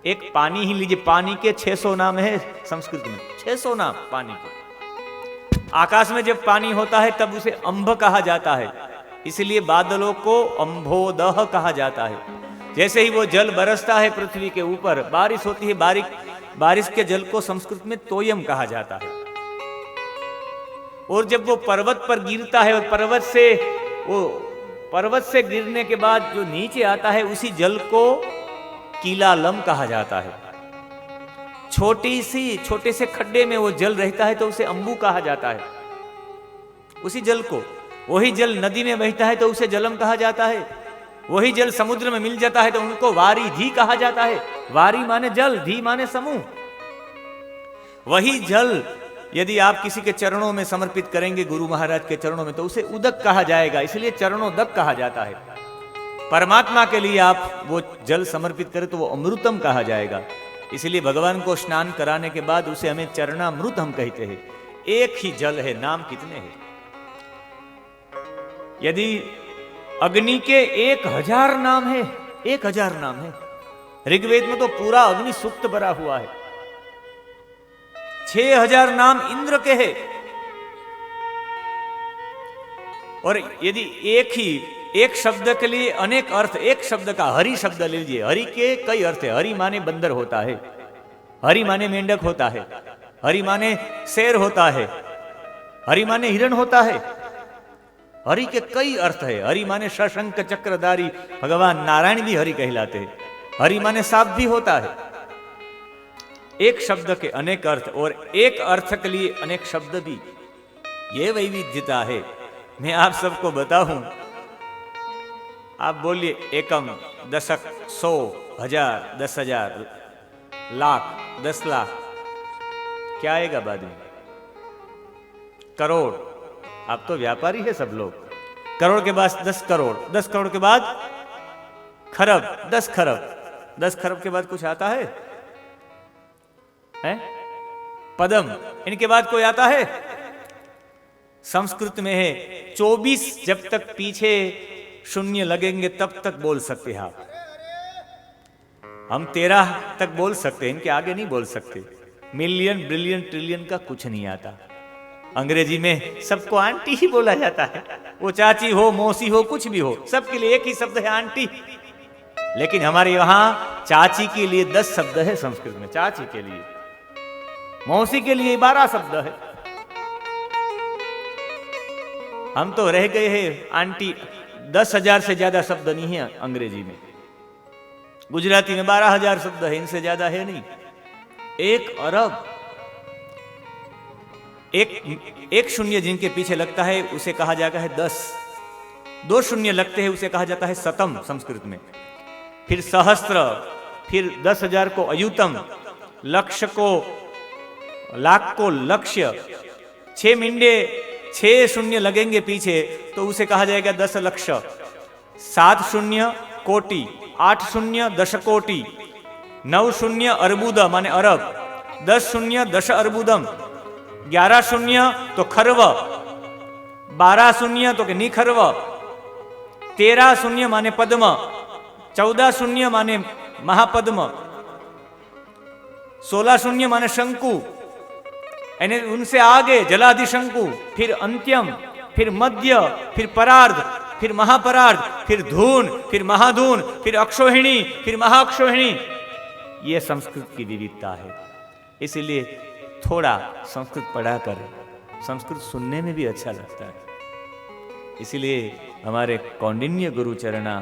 एक पानी ही लीजिए, पानी के 600 नाम है संस्कृत में, 600 नाम पानी के। आकाश में जब पानी होता है तब उसे अंभ कहा जाता है, इसलिए बादलों को अंभोदह कहा जाता है। जैसे ही वो जल बरसता है पृथ्वी के ऊपर, बारिश होती है, बारिश के जल को संस्कृत में तोयम कहा जाता है। और जब वो पर्वत पर गिरता है और पर्वत से गिरने के बाद जो नीचे आता है, उसी जल को कीलालम कहा जाता है। छोटे से खड्डे में वो जल रहता है तो उसे अंबु कहा जाता है, उसी जल को। वही जल नदी में बहता है तो उसे जलम कहा जाता है। वही जल समुद्र में मिल जाता है तो उनको वारी धी कहा जाता है। वारी माने जल, धी माने समूह। वही जल यदि आप किसी के चरणों में समर्पित करेंगे, गुरु महाराज के चरणों में, तो उसे उदक कहा जाएगा, इसलिए चरणोदक कहा जाता है। परमात्मा के लिए आप वो जल समर्पित करें तो वो अमृतम कहा जाएगा, इसलिए भगवान को स्नान कराने के बाद उसे हमें चरणामृत हम कहते हैं। एक ही जल है, नाम कितने हैं? यदि अग्नि के 1000 नाम है, 1000 नाम है। ऋग्वेद में तो पूरा अग्नि सूक्त भरा हुआ है। 6000 नाम इंद्र के हैं। और यदि एक शब्द के लिए अनेक अर्थ, एक शब्द का हरि शब्द ले लीजिए, हरि के कई अर्थ है। हरि माने बंदर होता है, हरि माने मेंढक होता है, हरि माने शेर होता है, हरि माने हिरण होता है। हरि के कई अर्थ है। हरि माने शशंक चक्रधारी भगवान नारायण भी हरि कहलाते हैं। हरि माने सांप भी होता है। एक शब्द के अनेक अर्थ और एक अर्थ के लिए अनेक शब्द भी, ये वैविध्यता है। मैं आप सबको बताऊं, आप बोलिए एकम, दशक, 100, 1000, 10,000, लाख, 10 लाख, क्या आएगा बाद में? करोड़। आप तो व्यापारी है सब लोग। करोड़ के बाद 10 करोड़, 10 करोड़ के बाद खरब, 10 खरब, 10 खरब के बाद कुछ आता है? पदम, इनके बाद कोई आता है? संस्कृत में है 24, जब तक पीछे शून्य लगेंगे तब तक बोल सकते हैं आप। हम 13 तक बोल सकते हैं, इनके आगे नहीं बोल सकते। मिलियन, बिलियन, ट्रिलियन का कुछ नहीं आता। अंग्रेजी में सबको आंटी ही बोला जाता है। वो चाची हो, मौसी हो, कुछ भी हो, सबके लिए एक ही शब्द है आंटी। लेकिन हमारे यहां चाची के लिए 10 शब्द है संस्कृत में। चाची के लिए, मौसी के लिए 12 शब्द है। हम तो रह गए हैं आंटी। 10,000 से ज्यादा शब्द नहीं है अंग्रेजी में। गुजराती में 12,000 शब्द है, इनसे ज्यादा है नहीं। 1 अरब। एक शून्य जिनके पीछे लगता है उसे कहा जाता है 10। 2 शून्य लगते हैं उसे कहा जाता है शतम संस्कृत में। फिर सहस्त्र, फिर 10,000 को अयुतम, लक्ष्य को, लाख को लक्ष्य। 6 मिंडे, 6 शून्य लगेंगे पीछे तो उसे कहा जाएगा 10 लक्ष। 7 शून्य कोटि, 8 शून्य 10 कोटि, 9 शून्य अर्बुद माने अरब, 10 शून्य 10 अर्बुदम, 11 शून्य तो खर्व, 12 शून्य तो निखर्व, 13 शून्य माने पद्म, 14 शून्य माने महापद्म, 16 शून्य माने शंकु, यानी उनसे आगे जलादि शंकु, फिर अंत्यम, फिर मध्य, फिर परार्ध, फिर महापरार्ध, फिर धून, फिर महाधून, फिर अक्षोहिणी, फिर महाअक्षोहिणी। यह संस्कृत की विविधता है। इसलिए थोड़ा संस्कृत पढ़ा कर संस्कृत सुनने में भी अच्छा लगता है। इसलिए हमारे कौंडिन्य गुरुचरणा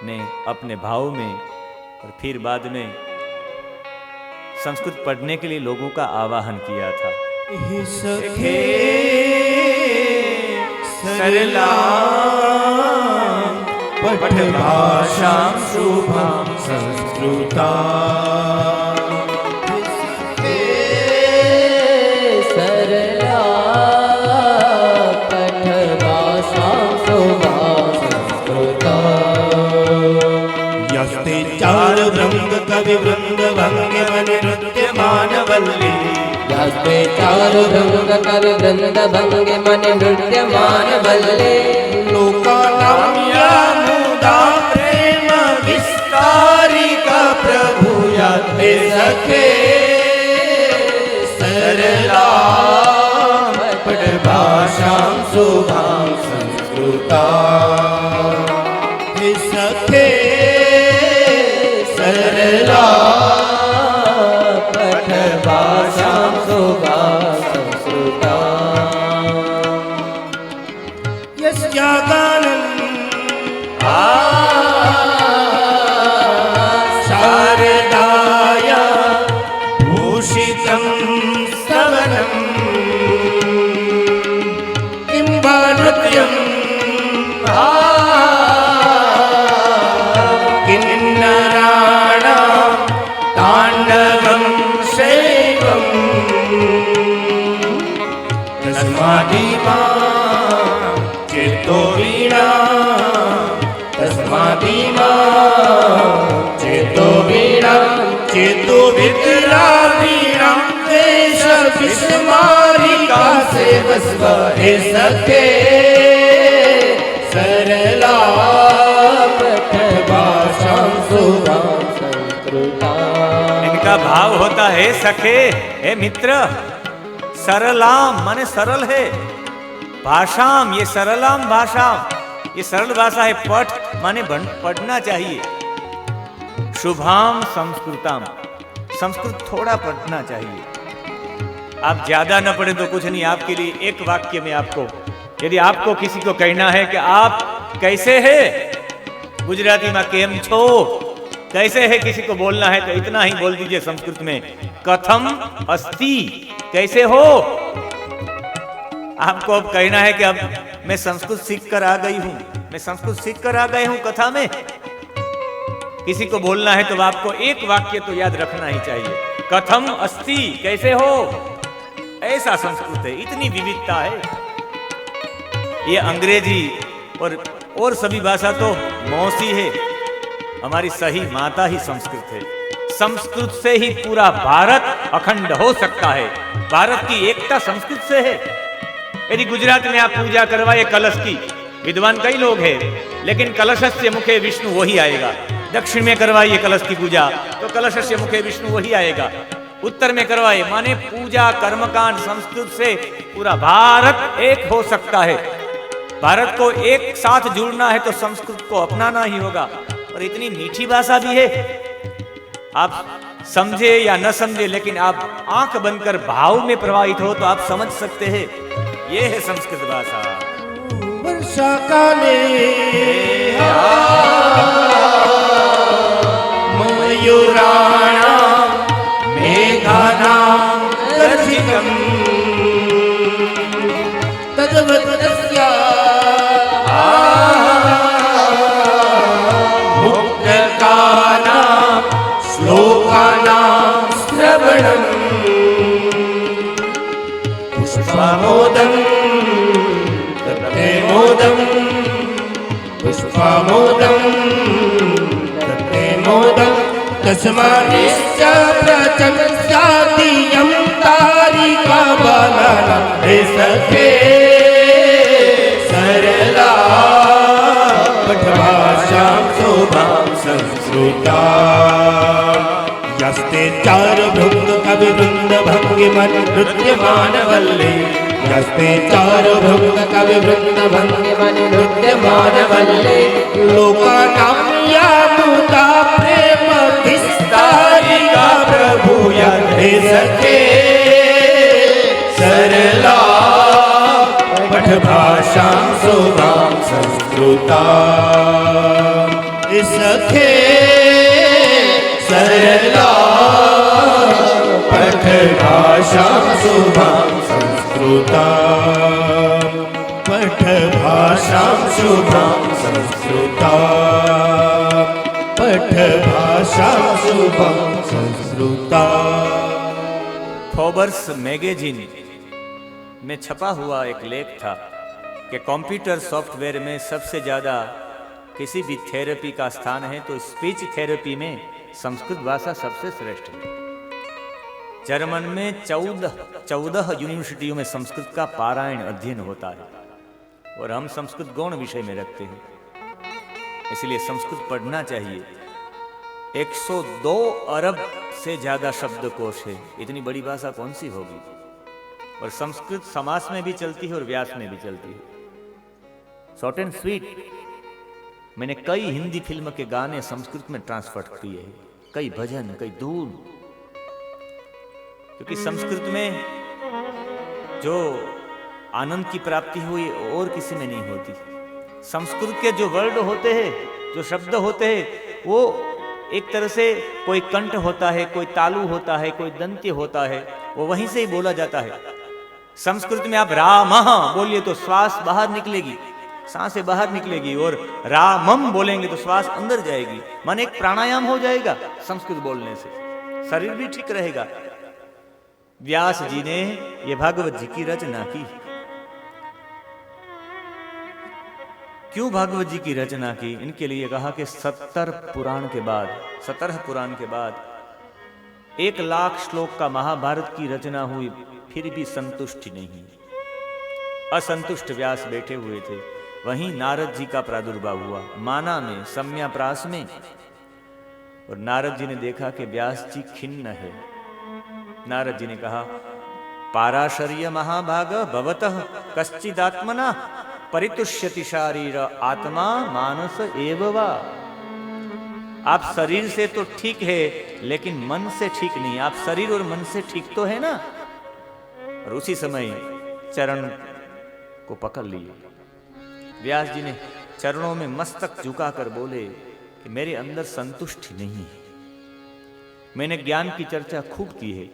ने अपने भाव में और फिर बाद में संस्कृत पढ़ने के लिए लोगों का आवाहन किया था। सखे सरला पठ भाषा शुभम संस्कृता। सरला पठ भाषा शुभम संस्कृता। यस्ते चार वृंद कवि वृंद भंग मन नृत्य मानवल्ली। यस्ते चार वृंद कवि वृंद भंग मन नृत्य मानवल्ली। लोकानाम्या मुदा प्रेम विस्तारिका प्रभु यस्ते सखे सरला पठ भाषा शुभां संस्कृता। सखे सरला पठ भाषा शुभां संस्कृता। यस्या गानं शारदाया भूषितं स्तवनं किंबा नृत्यं किन्नराणां ताण्डवं शैवं। तस्मादिमा चेतो वीणा, तस्मादिमा चेतो वीणा, चेतो वितरा वीणा देश विस्मारिका से बसवा। हे सखे शुभं संस्कृताम्। इनका भाव होता है सखे, हे मित्र, सरलाम माने सरल है, भाषाम ये सरलाम भाषाम, ये सरल भाषा है, पठ माने पढ़ना चाहिए, शुभाम संस्कृताम, संस्कृत थोड़ा पढ़ना चाहिए। आप ज्यादा न पढ़े तो कुछ नहीं, आपके लिए एक वाक्य में आपको, यदि आपको किसी को कहना है कि आप कैसे है, गुजराती में केम छो, कैसे है किसी को बोलना है तो इतना ही बोल दीजिए संस्कृत में, कथम अस्ति, कैसे हो। आपको अब कहना है कि अब मैं संस्कृत सीख कर आ गई हूं, मैं संस्कृत सीख कर आ गई हूं कथा में, किसी को बोलना है तो आपको एक वाक्य तो याद रखना ही चाहिए, कथम अस्ति, कैसे हो। ऐसा संस्कृत है, इतनी विविधता है। ये अंग्रेजी और सभी भाषा तो मौसी है, हमारी सही माता ही संस्कृत है। संस्कृत से ही पूरा भारत अखंड हो सकता है, भारत की एकता संस्कृत से है। यदि गुजरात में आप पूजा करवाए कलश की, विद्वान कई लोग हैं, लेकिन कलशस्य मुखे विष्णु वही आएगा। दक्षिण में करवाइए कलश की पूजा तो कलशस्य मुखे विष्णु वही आएगा। उत्तर में करवाए माने पूजा कर्मकांड संस्कृत से पूरा भारत एक हो सकता है। भारत को एक साथ जुड़ना है तो संस्कृत को अपनाना ही होगा। और इतनी मीठी भाषा भी है, आप समझे या न समझे, लेकिन आप आंख बंद कर भाव में प्रवाहित हो तो आप समझ सकते हैं, ये है संस्कृत भाषा। वर्षा काले मयूराणां मेघानां गर्जितम् तद्वत् तस्या मुक्तकानां श्लोकानां श्रवणम् पुष्पमोदं तत्ते मोदं पुष्पमोदं तत्ते मोदं तस्मादिश्च प्रचक्षादियं तारिका बालाना हे सखे सरला पठभाषां शोभां संस्कृता यस्ते चारुभुक्त कविवृन्द भङ्गिमन् नृत्यमानवल्ले यस्ते चारुभुक्त कविवृन्द भङ्गिमन् नृत्यमानवल्ले लोकानां या मुदा प्रेम विस्तारिका प्रभूय हे सखे सरला पठभाषां शोभां संस्कृता सखे सरला पठभाषां शोभां संस्कृता पठभाषां शोभां संस्कृता पठभाषां शोभां संस्कृता। फोर्ब्स मैगजीन में छपा हुआ एक लेख था कि कंप्यूटर सॉफ्टवेयर में सबसे ज्यादा किसी भी थेरेपी का स्थान है तो स्पीच थेरेपी में संस्कृत भाषा सबसे श्रेष्ठ है। जर्मन में 14 यूनिवर्सिटियों में संस्कृत का पारायण अध्ययन होता है और हम संस्कृत गौण विषय में रखते हैं, इसलिए संस्कृत पढ़ना चाहिए। 102 अरब से ज्यादा शब्दकोश है, इतनी बड़ी भाषा कौन सी होगी। और संस्कृत समास में भी चलती है और व्यास में भी चलती है। Short and sweet. मैंने कई हिंदी फिल्म के गाने संस्कृत में ट्रांसफर किए हैं, कई भजन, कई धून, क्योंकि संस्कृत में जो आनंद की प्राप्ति हुई और किसी में नहीं होती। संस्कृत के जो वर्ड होते हैं, जो शब्द होते हैं, वो एक तरह से कोई कंठ होता है, कोई तालु होता है, कोई दंत्य होता है, वो वहीं से ही बोला जाता है। संस्कृत में आप रामः बोलिए तो श्वास बाहर निकलेगी, सांसें बाहर निकलेगी, और रामम बोलेंगे तो श्वास अंदर जाएगी। मन एक प्राणायाम हो जाएगा संस्कृत बोलने से, शरीर भी ठीक रहेगा। व्यास जी ने ये भागवत जी की रचना की। क्यों भागवत जी की रचना की? इनके लिए कहा कि 17 पुराण के बाद 1 लाख श्लोक का महाभारत की रचना हुई, फिर भी संतुष्टि नहीं। असंतुष्ट व्यास बैठे हुए थे। वहीं नारद जी का प्रादुर्भाव हुआ माना में, सम्याप्रास में। और नारद जी ने देखा कि व्यास जी खिन्न है। नारद जी ने कहा, पाराशर्य महाभाग भवतः कश्चिदात्मना परितुष्यति शारीर आत्मा मानस एव वा। आप शरीर से तो ठीक है लेकिन मन से ठीक नहीं। आप शरीर और मन से ठीक तो है ना। और उसी समय चरण को पकड़ लिया। व्यास जी ने चरणों में मस्तक झुकाकर बोले कि मेरे अंदर संतुष्टि नहीं है। मैंने ज्ञान की चर्चा खूब की है।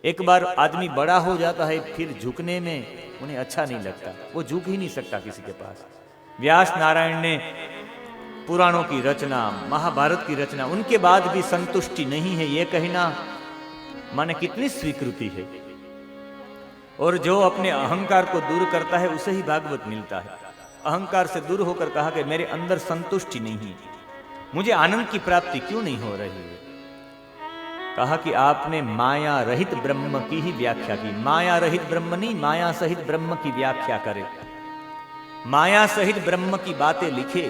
एक बार आदमी बड़ा हो जाता है फिर झुकने में उन्हें अच्छा नहीं लगता, वो झुक ही नहीं सकता किसी के पास। व्यास नारायण ने पुराणों की रचना, महाभारत की रचना, उनके बाद भी संतुष्टि नहीं है ये कहना माने कितनी स्वीकृति है। और जो अपने अहंकार को दूर करता है उसे ही भागवत मिलता है। अहंकार से दूर होकर कहा कि मेरे अंदर संतुष्टि नहीं है, मुझे आनंद की प्राप्ति क्यों नहीं हो रही है। कहा कि आपने माया रहित ब्रह्म की ही व्याख्या की। माया रहित ब्रह्म नहीं, माया सहित ब्रह्म की व्याख्या करे। माया सहित ब्रह्म की बातें लिखे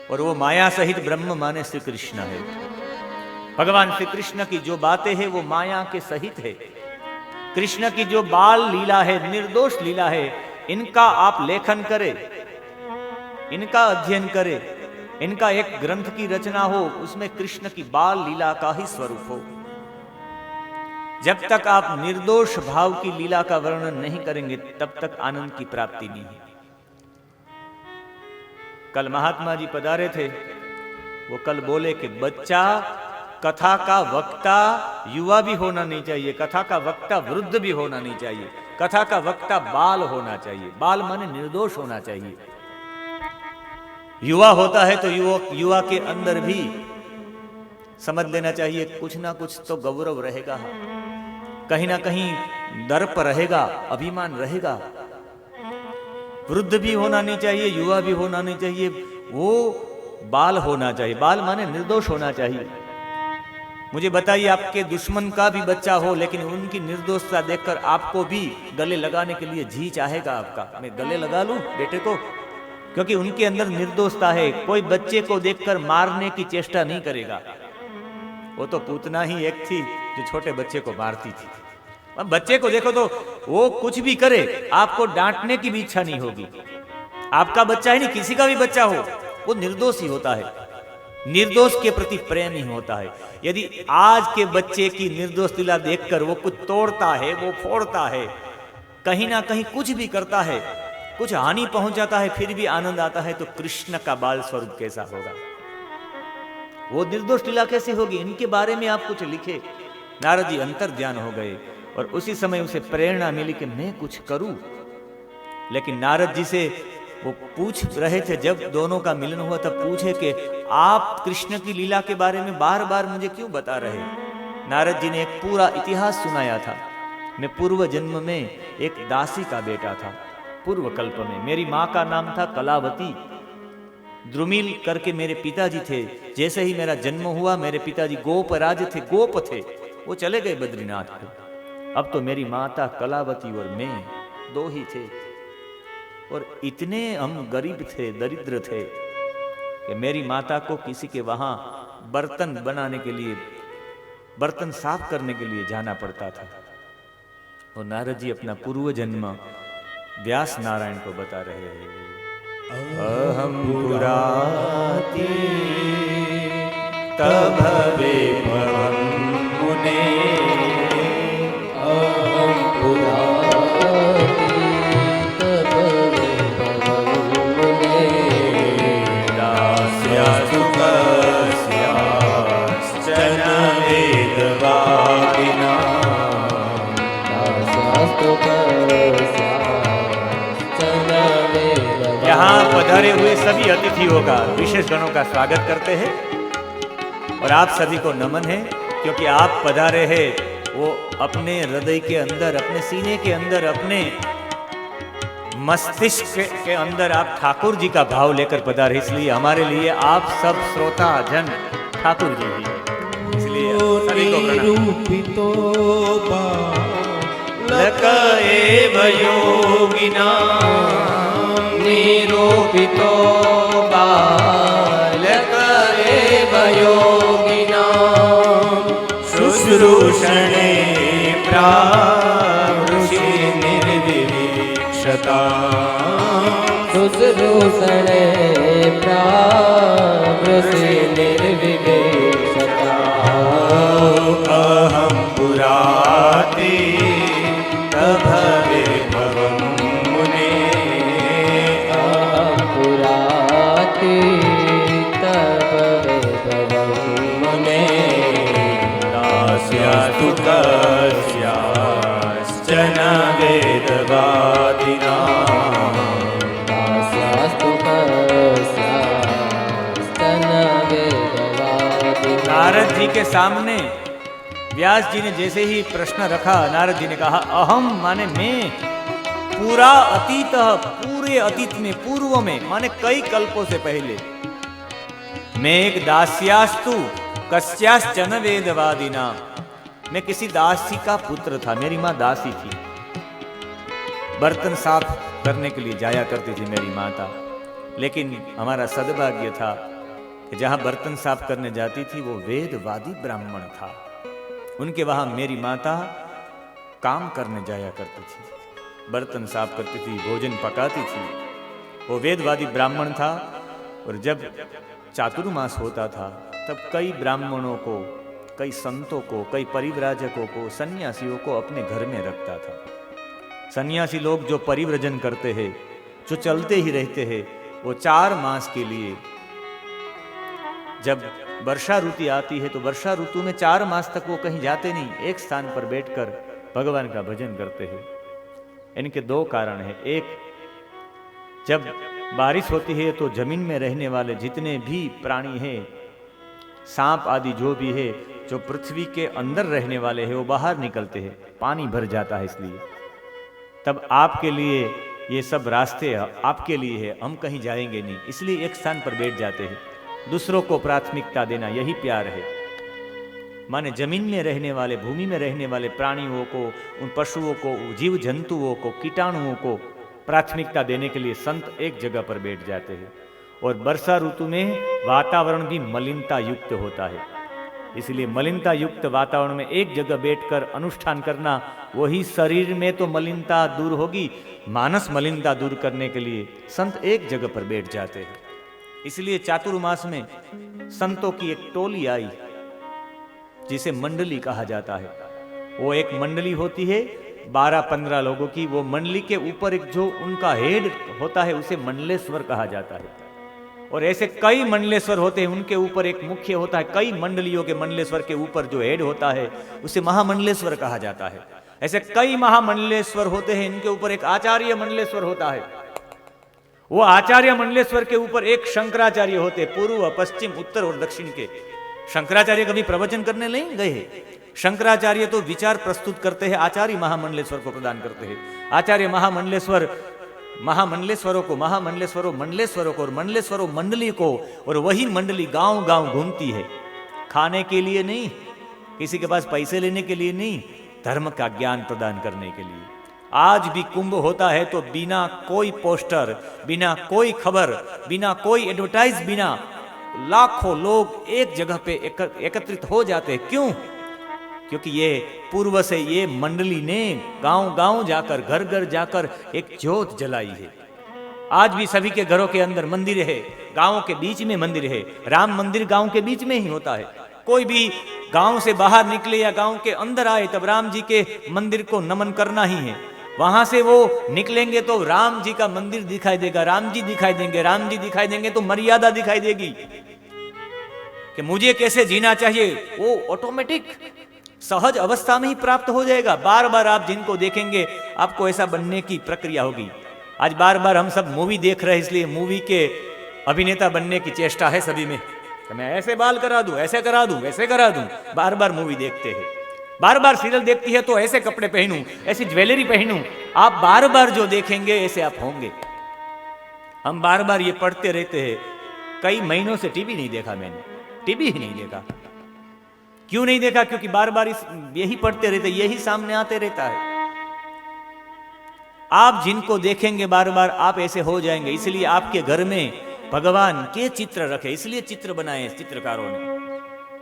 और वो माया सहित ब्रह्म माने श्री कृष्ण है। भगवान श्री कृष्ण की जो बातें हैं वो माया के सहित है। कृष्ण की जो बाल लीला है, निर्दोष लीला है, इनका आप लेखन करें, इनका अध्ययन करें, इनका एक ग्रंथ की रचना हो, उसमें कृष्ण की बाल लीला का ही स्वरूप हो। जब तक आप निर्दोष भाव की लीला का वर्णन नहीं करेंगे तब तक आनंद की प्राप्ति नहीं है। कल महात्मा जी पधारे थे, वो कल बोले कि बच्चा कथा का वक्ता युवा भी होना नहीं चाहिए, कथा का वक्ता वृद्ध भी होना नहीं चाहिए, कथा का वक्ता बाल होना चाहिए। बाल माने निर्दोष होना चाहिए। युवा होता है तो युवा के अंदर भी समझ लेना चाहिए कुछ ना कुछ तो गौरव रहेगा, कहीं ना कहीं दर्प रहेगा, अभिमान रहेगा। वृद्ध भी होना नहीं चाहिए, युवा भी होना नहीं चाहिए, वो बाल होना चाहिए। बाल माने निर्दोष होना चाहिए। मुझे बताइए, आपके दुश्मन का भी बच्चा हो लेकिन उनकी निर्दोषता देखकर आपको भी गले लगाने के लिए जी चाहेगा आपका, मैं गले लगा लूं बेटे को, क्योंकि उनके अंदर निर्दोषता है। कोई बच्चे को देखकर मारने की चेष्टा नहीं करेगा। वो तो पूतना ही एक थी जो छोटे बच्चे को मारती थी। अब बच्चे को देखो तो वो कुछ भी करे, आपको डांटने की भी इच्छा नहीं होगी। आपका बच्चा ही नहीं, किसी का भी बच्चा हो, वो निर्दोष ही होता है। निर्दोष के प्रति प्रेम ही होता है। यदि आज के बच्चे की निर्दोष लीला देखकर वो कुछ तोड़ता है, वो फोड़ता है, कहीं ना कहीं कुछ भी करता है, कुछ हानि पहुंचाता है, फिर भी आनंद आता है, तो कृष्ण का बाल स्वरूप कैसा होगा? वो निर्दोष लीला कैसे होगी? इनके बारे में आप कुछ लिखे। नारद जी अंतर ध्यान हो गए और उसी समय उसे प्रेरणा मिली कि मैं कुछ करूं। लेकिन नारद जी से वो पूछ रहे थे, जब दोनों का मिलन हुआ तब पूछे कि आप कृष्ण की लीला के बारे में बार बार मुझे क्यों बता रहे? नारद जी ने एक पूरा इतिहास सुनाया था। मैं पूर्व जन्म में एक दासी का बेटा था। पूर्व कल्प में मेरी माँ का नाम था कलावती। द्रुमिल करके मेरे पिताजी थे। जैसे ही मेरा जन्म हुआ मेरे पिताजी गोपराज थे, गोप थे, वो चले गए बद्रीनाथ को। अब तो मेरी माता कलावती और मैं दो ही थे, और इतने हम गरीब थे, दरिद्र थे कि मेरी माता को किसी के वहां बर्तन बनाने के लिए, बर्तन साफ करने के लिए जाना पड़ता था। और नारद जी अपना पूर्व जन्म व्यास नारायण को बता रहे हैं। अहम पुराति तभवे भवं मुने, अहम पुराति तभवे भवं मुने, दास्यास्तु कस्याश्चन वेदवादिना, दास्यास्तु यहाँ पधारे हुए सभी अतिथियों का, विशेष गणों का स्वागत करते हैं। और आप सभी को नमन है, क्योंकि आप पधारे हैं वो अपने हृदय के अंदर, अपने सीने के अंदर, अपने मस्तिष्क के अंदर आप ठाकुर जी का भाव लेकर पधारे। इसलिए हमारे लिए आप सब श्रोता जन ठाकुर जी ही, इसलिए सभी को निरूपितो बालक एव योगिना, निरूपितो बालक एव योगिना, शुश्रूषणे प्रावृषि निर्विवीक्षता शुश्रूषणे प्रावृषि निर्विवेक्षता अहं पुराते तभविर्भवं मुने पुराति तव मुने दास्यास्तु कस्याश्चन वेदवादिनां दास्यास्तु कस्याश्चन वेदवादिनां। नारद जी के सामने व्यास जी ने जैसे ही प्रश्न रखा, नारद जी ने कहा अहम माने मैं, पूरा अतीत, पूरे अतीत में, पूर्व में माने कई कल्पों से पहले, मैं एक दास्यास्तु कस्याश्चन वेदवादिना, मैं किसी दासी का पुत्र था, मेरी माँ दासी थी, बर्तन साफ करने के लिए जाया करती थी मेरी माता। लेकिन हमारा सद्भाग्य था कि जहां बर्तन साफ करने जाती थी वो वेदवादी ब्राह्मण था, उनके वहां मेरी माता काम करने जाया करती थी, बर्तन साफ करती थी, भोजन पकाती थी। वो वेदवादी ब्राह्मण था और जब चातुर्मास होता था तब कई ब्राह्मणों को, कई संतों को, कई परिव्राजकों को, सन्यासियों को अपने घर में रखता था। सन्यासी लोग जो परिव्रजन करते हैं, जो चलते ही रहते हैं, वो 4 मास के लिए, जब वर्षा ऋतु आती है तो वर्षा ऋतु में 4 मास तक वो कहीं जाते नहीं, एक स्थान पर बैठकर भगवान का भजन करते हैं। इनके 2 कारण हैं। एक, जब बारिश होती है तो जमीन में रहने वाले जितने भी प्राणी हैं, सांप आदि जो भी है, जो पृथ्वी के अंदर रहने वाले हैं, वो बाहर निकलते हैं, पानी भर जाता है। इसलिए तब आपके लिए ये सब रास्ते आपके लिए है, हम कहीं जाएंगे नहीं, इसलिए एक स्थान पर बैठ जाते हैं। दूसरों को प्राथमिकता देना, यही प्यार है। माने जमीन में रहने वाले, भूमि में रहने वाले प्राणियों को, उन पशुओं को, जीव जंतुओं को, कीटाणुओं को प्राथमिकता देने के लिए संत एक जगह पर बैठ जाते हैं। और वर्षा ऋतु में वातावरण भी मलिनता युक्त होता है, इसलिए मलिनता युक्त वातावरण में एक जगह बैठकर अनुष्ठान करना, वही शरीर में तो मलिनता दूर होगी, मानस मलिनता दूर करने के लिए संत एक जगह पर बैठ जाते हैं। इसलिए चातुर्मास में संतों की एक टोली आई जिसे मंडली कहा जाता है। वो एक मंडली होती है 12-15 लोगों की। वो मंडली के ऊपर एक जो उनका हेड होता है उसे मंडलेश्वर कहा जाता है। और ऐसे कई मंडलेश्वर होते हैं, उनके ऊपर एक मुख्य होता है। कई मंडलियों के मंडलेश्वर के ऊपर जो हेड होता है उसे महामंडलेश्वर कहा जाता है। ऐसे कई महामंडलेश्वर होते हैं, इनके ऊपर एक आचार्य मंडलेश्वर होता है। वो आचार्य मंडलेश्वर के ऊपर एक शंकराचार्य होते, पूर्व, पश्चिम, उत्तर और दक्षिण के। शंकराचार्य कभी प्रवचन करने नहीं गए, शंकराचार्य तो विचार प्रस्तुत करते हैं, आचार्य महामंडलेश्वर को प्रदान करते हैं। आचार्य महामंडलेश्वर महामंडलेश्वरों को, महामंडलेश्वरों मंडलेश्वरों को, और मंडलेश्वरों मंडली को, और वही मंडली गांव गांव घूमती है, खाने के लिए नहीं, किसी के पास पैसे लेने के लिए नहीं, धर्म का ज्ञान प्रदान करने के लिए। आज भी कुंभ होता है तो बिना कोई पोस्टर, बिना कोई खबर, बिना कोई एडवर्टाइज, बिना लाखों लोग एक जगह पे एकत्रित हो जाते हैं। क्यों? क्योंकि ये पूर्व से ये मंडली ने गांव गांव जाकर, घर घर जाकर एक ज्योत जलाई है। आज भी सभी के घरों के अंदर मंदिर है, गांवों के बीच में मंदिर है। राम मंदिर गांव के बीच में ही होता है। कोई भी गांव से बाहर निकले या गांव के अंदर आए तब राम जी के मंदिर को नमन करना ही है। वहां से वो निकलेंगे तो राम जी का मंदिर दिखाई देगा, राम जी दिखाई देंगे, राम जी दिखाई देंगे तो मर्यादा दिखाई देगी कि मुझे कैसे जीना चाहिए, वो ऑटोमेटिक सहज अवस्था में ही प्राप्त हो जाएगा। बार बार आप जिनको देखेंगे आपको ऐसा बनने की प्रक्रिया होगी। आज बार बार हम सब मूवी देख रहे हैं, इसलिए मूवी के अभिनेता बनने की चेष्टा है सभी में, तो मैं ऐसे बाल करा दूं, ऐसे करा दूं, ऐसे करा दूं। बार बार मूवी देखते हैं, बार बार सीरियल देखती है तो ऐसे कपड़े पहनूं, ऐसी ज्वेलरी पहनूं। आप बार बार जो देखेंगे ऐसे आप होंगे। हम बार बार ये पढ़ते रहते हैं। कई महीनों से टीवी नहीं देखा मैंने, टीवी ही नहीं देखा। क्यों नहीं देखा? क्योंकि बार बार यही पढ़ते रहते, यही सामने आते रहता है। आप जिनको देखेंगे बार बार आप ऐसे हो जाएंगे। इसलिए आपके घर में भगवान के चित्र रखे, इसलिए चित्र बनाए चित्रकारों ने।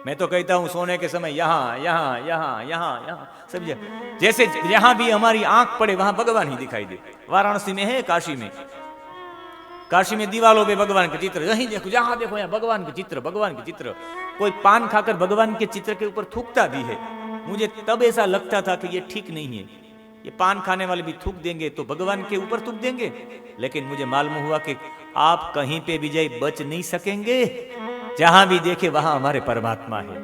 मैं तो कहता हूं सोने के समय यहां यहां यहां यहां यहां सब जगह, जैसे जहां भी हमारी आंख पड़े वहां भगवान ही दिखाई दे। वाराणसी में है, काशी में दीवालों पे भगवान के चित्र, यहीं देखो जहां देखो यहाँ भगवान के चित्र, भगवान के चित्र। कोई पान खाकर भगवान के चित्र के ऊपर थूकता भी है। मुझे तब ऐसा लगता था कि ये ठीक नहीं है, ये पान खाने वाले भी थूक देंगे तो भगवान के ऊपर थूक देंगे। लेकिन मुझे मालूम हुआ कि आप कहीं पे विजय बच नहीं सकेंगे, जहां भी देखे वहां हमारे परमात्मा है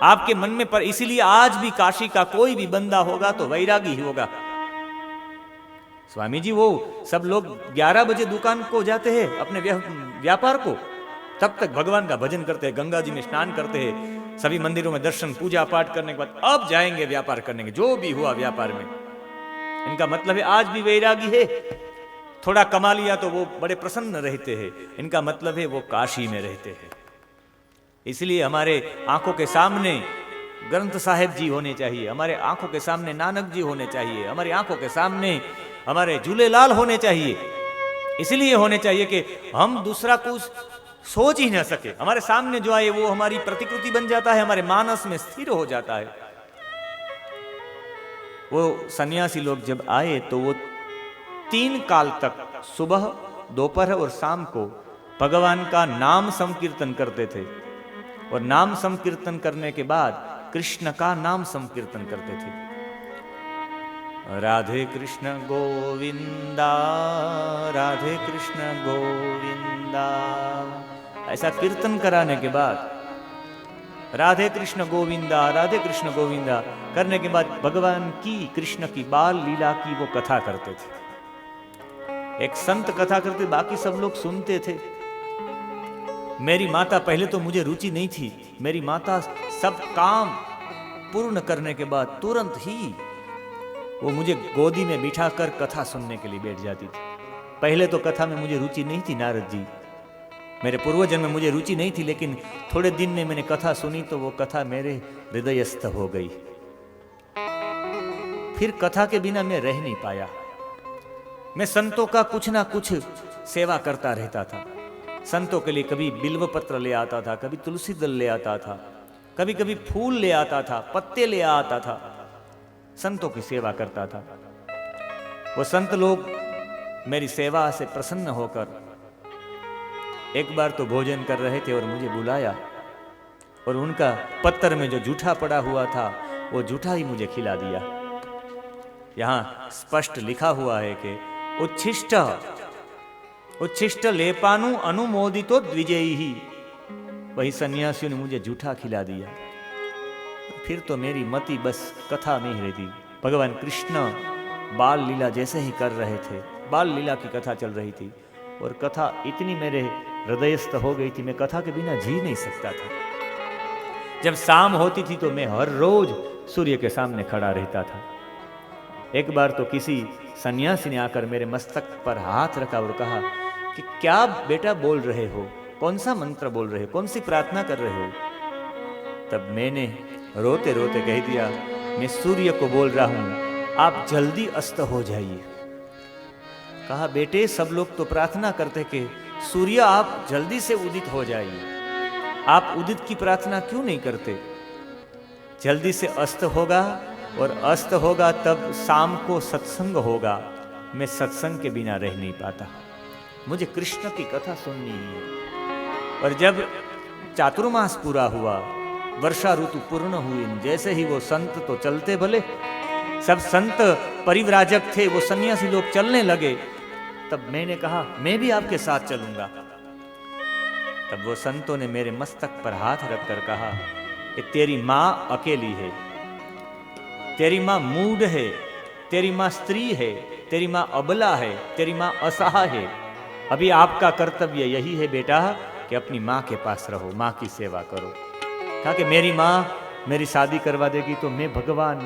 आपके मन में। पर इसीलिए आज भी काशी का कोई भी बंदा होगा तो वैरागी ही होगा। स्वामी जी वो सब लोग 11 बजे दुकान को जाते हैं अपने व्यापार को, तब तक भगवान का भजन करते हैं, गंगा जी में स्नान करते हैं, सभी मंदिरों में दर्शन पूजा पाठ करने के बाद अब जाएंगे व्यापार करने के, जो भी हुआ व्यापार में। इनका मतलब है आज भी वैरागी है। थोड़ा कमा लिया तो वो बड़े प्रसन्न रहते हैं, इनका मतलब है वो काशी में रहते हैं। इसलिए हमारे आंखों के सामने ग्रंथ साहिब जी होने चाहिए, हमारे आंखों के सामने नानक जी होने चाहिए, हमारी आंखों के सामने हमारे झूलेलाल होने चाहिए। इसलिए होने चाहिए कि हम दूसरा कुछ सोच ही ना सके, हमारे सामने जो आए वो हमारी प्रतिकृति बन जाता है, हमारे मानस में स्थिर हो जाता है। वो सन्यासी लोग जब आए तो वो 3 काल तक सुबह, दोपहर और शाम को भगवान का नाम संकीर्तन करते थे, और नाम संकीर्तन करने के बाद कृष्ण का नाम संकीर्तन करते थे। राधे कृष्ण गोविंदा, राधे कृष्ण गोविंदा, ऐसा कीर्तन कराने के बाद राधे कृष्ण गोविंदा, राधे कृष्ण गोविंदा करने के बाद भगवान की, कृष्ण की बाल लीला की वो कथा करते थे। एक संत कथा करते, बाकी सब लोग सुनते थे। मेरी माता, पहले तो मुझे रुचि नहीं थी, मेरी माता सब काम पूर्ण करने के बाद तुरंत ही वो मुझे गोदी में बिठाकर कथा सुनने के लिए बैठ जाती थी। पहले तो कथा में मुझे रुचि नहीं थी, नारद जी, मेरे पूर्वजन्म में मुझे रुचि नहीं थी, लेकिन थोड़े दिन में मैंने कथा सुनी तो वो कथा मेरे हृदयस्थ हो गई। फिर कथा के बिना मैं रह नहीं पाया। मैं संतों का कुछ ना कुछ सेवा करता रहता था। संतों के लिए कभी बिल्व पत्र ले आता था, कभी तुलसी दल ले आता था, कभी कभी फूल ले आता था, पत्ते ले आता था, संतों की सेवा करता था। वो संत लोग मेरी सेवा से प्रसन्न होकर एक बार तो भोजन कर रहे थे और मुझे बुलाया, और उनका पत्थर में जो जूठा पड़ा हुआ था वो जूठा ही मुझे खिला दिया। यहां स्पष्ट लिखा हुआ है कि उच्छिष्ट उच्छिष्ट लेपानु अनुमोदितो द्विजेयी ही, वही सन्यासियों ने मुझे जूठा खिला दिया। फिर तो मेरी मति बस कथा में ही रहती। भगवान कृष्ण बाल लीला जैसे ही कर रहे थे, बाल लीला की कथा चल रही थी, और कथा इतनी मेरे हृदयस्थ हो गई थी, मैं कथा के बिना जी नहीं सकता था। जब शाम होती थी तो मैं हर रोज सूर्य के सामने खड़ा रहता था। एक बार तो किसी सन्यासी ने आकर मेरे मस्तक पर हाथ रखा और कहा कि क्या बेटा बोल रहे हो, कौन सा मंत्र बोल रहे हो, कौन सी प्रार्थना कर रहे हो? तब मैंने रोते रोते कह दिया, मैं सूर्य को बोल रहा हूं, आप जल्दी अस्त हो जाइए। कहा बेटे, सब लोग तो प्रार्थना करते कि सूर्य आप जल्दी से उदित हो जाइए, आप उदित की प्रार्थना क्यों नहीं करते? जल्दी से अस्त होगा, और अस्त होगा तब शाम को सत्संग होगा। मैं सत्संग के बिना रह नहीं पाता, मुझे कृष्ण की कथा सुननी है। और जब चातुर्मास पूरा हुआ, वर्षा ऋतु पूर्ण हुई, जैसे ही वो संत तो चलते भले, सब संत परिव्राजक थे, वो सन्यासी लोग चलने लगे, तब मैंने कहा मैं भी आपके साथ चलूंगा। तब वो संतों ने मेरे मस्तक पर हाथ रखकर कहा कि तेरी माँ अकेली है, तेरी माँ मूढ़ है, तेरी माँ स्त्री है, तेरी माँ अबला है, तेरी माँ असहाय है। अभी आपका कर्तव्य यही है बेटा कि अपनी माँ के पास रहो, माँ की सेवा करो। कहा कि मेरी माँ मेरी शादी करवा देगी तो मैं भगवान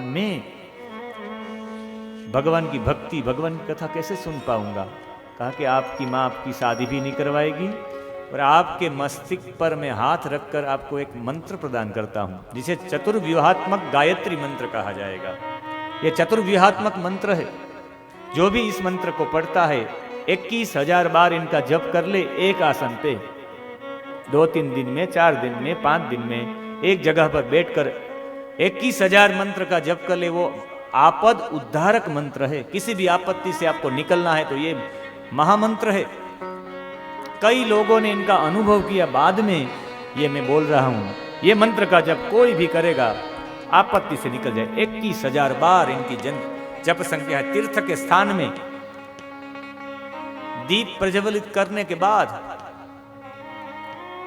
की भक्ति, भगवान की कथा कैसे सुन पाऊंगा? कहा कि आपकी माँ आपकी शादी भी नहीं करवाएगी, और आपके मस्तिष्क पर मैं हाथ रखकर आपको एक मंत्र प्रदान करता हूं, जिसे चतुर्व्यूहात्मक गायत्री मंत्र कहा जाएगा। यह चतुर्व्यूहात्मक मंत्र है। जो भी इस मंत्र को पढ़ता है 21,000 बार इनका जप कर ले एक आसन पे, 2-3 दिन में, 4 दिन में, 5 दिन में एक जगह पर बैठकर 21,000 मंत्र का जप कर ले, वो आपद उद्धारक मंत्र है। किसी भी आपत्ति से आपको निकलना है तो ये महामंत्र है। कई लोगों ने इनका अनुभव किया, बाद में ये मैं बोल रहा हूं। ये मंत्र का जब कोई भी करेगा आपत्ति से निकल जाए। 21,000 बार इनकी जप संख्या है। तीर्थ के स्थान में दीप प्रज्वलित करने के बाद,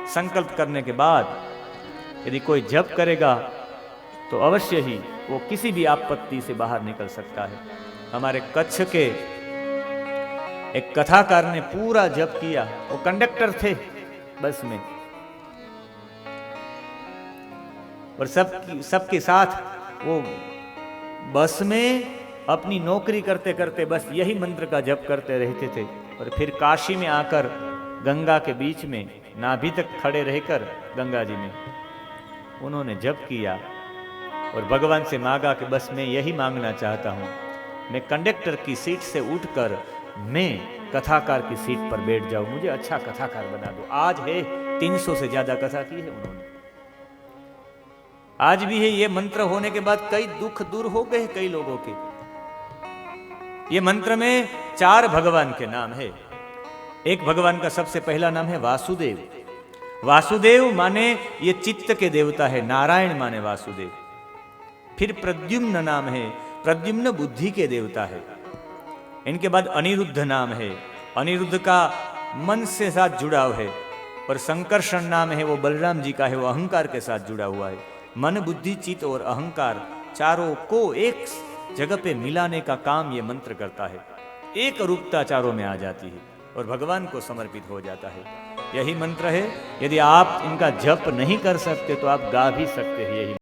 संकल्प करने के बाद यदि कोई जप करेगा तो अवश्य ही वो किसी भी आपत्ति से बाहर निकल सकता है। हमारे कच्छ के एक कथाकार ने पूरा जप किया। वो कंडक्टर थे बस में, और सबके साथ वो बस में अपनी नौकरी करते करते बस यही मंत्र का जप करते रहते थे। और फिर काशी में आकर गंगा के बीच में नाभि तक खड़े रहकर गंगा जी में उन्होंने जप किया और भगवान से मांगा कि बस मैं यही मांगना चाहता हूँ, मैं कंडक्टर की सीट से उठकर मैं कथाकार की सीट पर बैठ जाऊं, मुझे अच्छा कथाकार बना दो। आज है 300 से ज्यादा कथा की है उन्होंने, आज भी है। ये मंत्र होने के बाद कई दुख दूर हो गए कई लोगों के। ये मंत्र में 4 भगवान के नाम है। एक भगवान का सबसे पहला नाम है वासुदेव। वासुदेव माने ये चित्त के देवता है, नारायण माने वासुदेव। फिर प्रद्युम्न नाम है, प्रद्युम्न बुद्धि के देवता है। इनके बाद अनिरुद्ध नाम है, अनिरुद्ध का मन से साथ जुड़ाव है। और संकर्षण नाम है, वो बलराम जी का है, वो अहंकार के साथ जुड़ा हुआ है। मन, बुद्धि, चित्त और अहंकार चारों को एक जगह पे मिलाने का काम ये मंत्र करता है। एक रूपता चारों में आ जाती है और भगवान को समर्पित हो जाता है। यही मंत्र है। यदि आप इनका जप नहीं कर सकते तो आप गा भी सकते हैं यही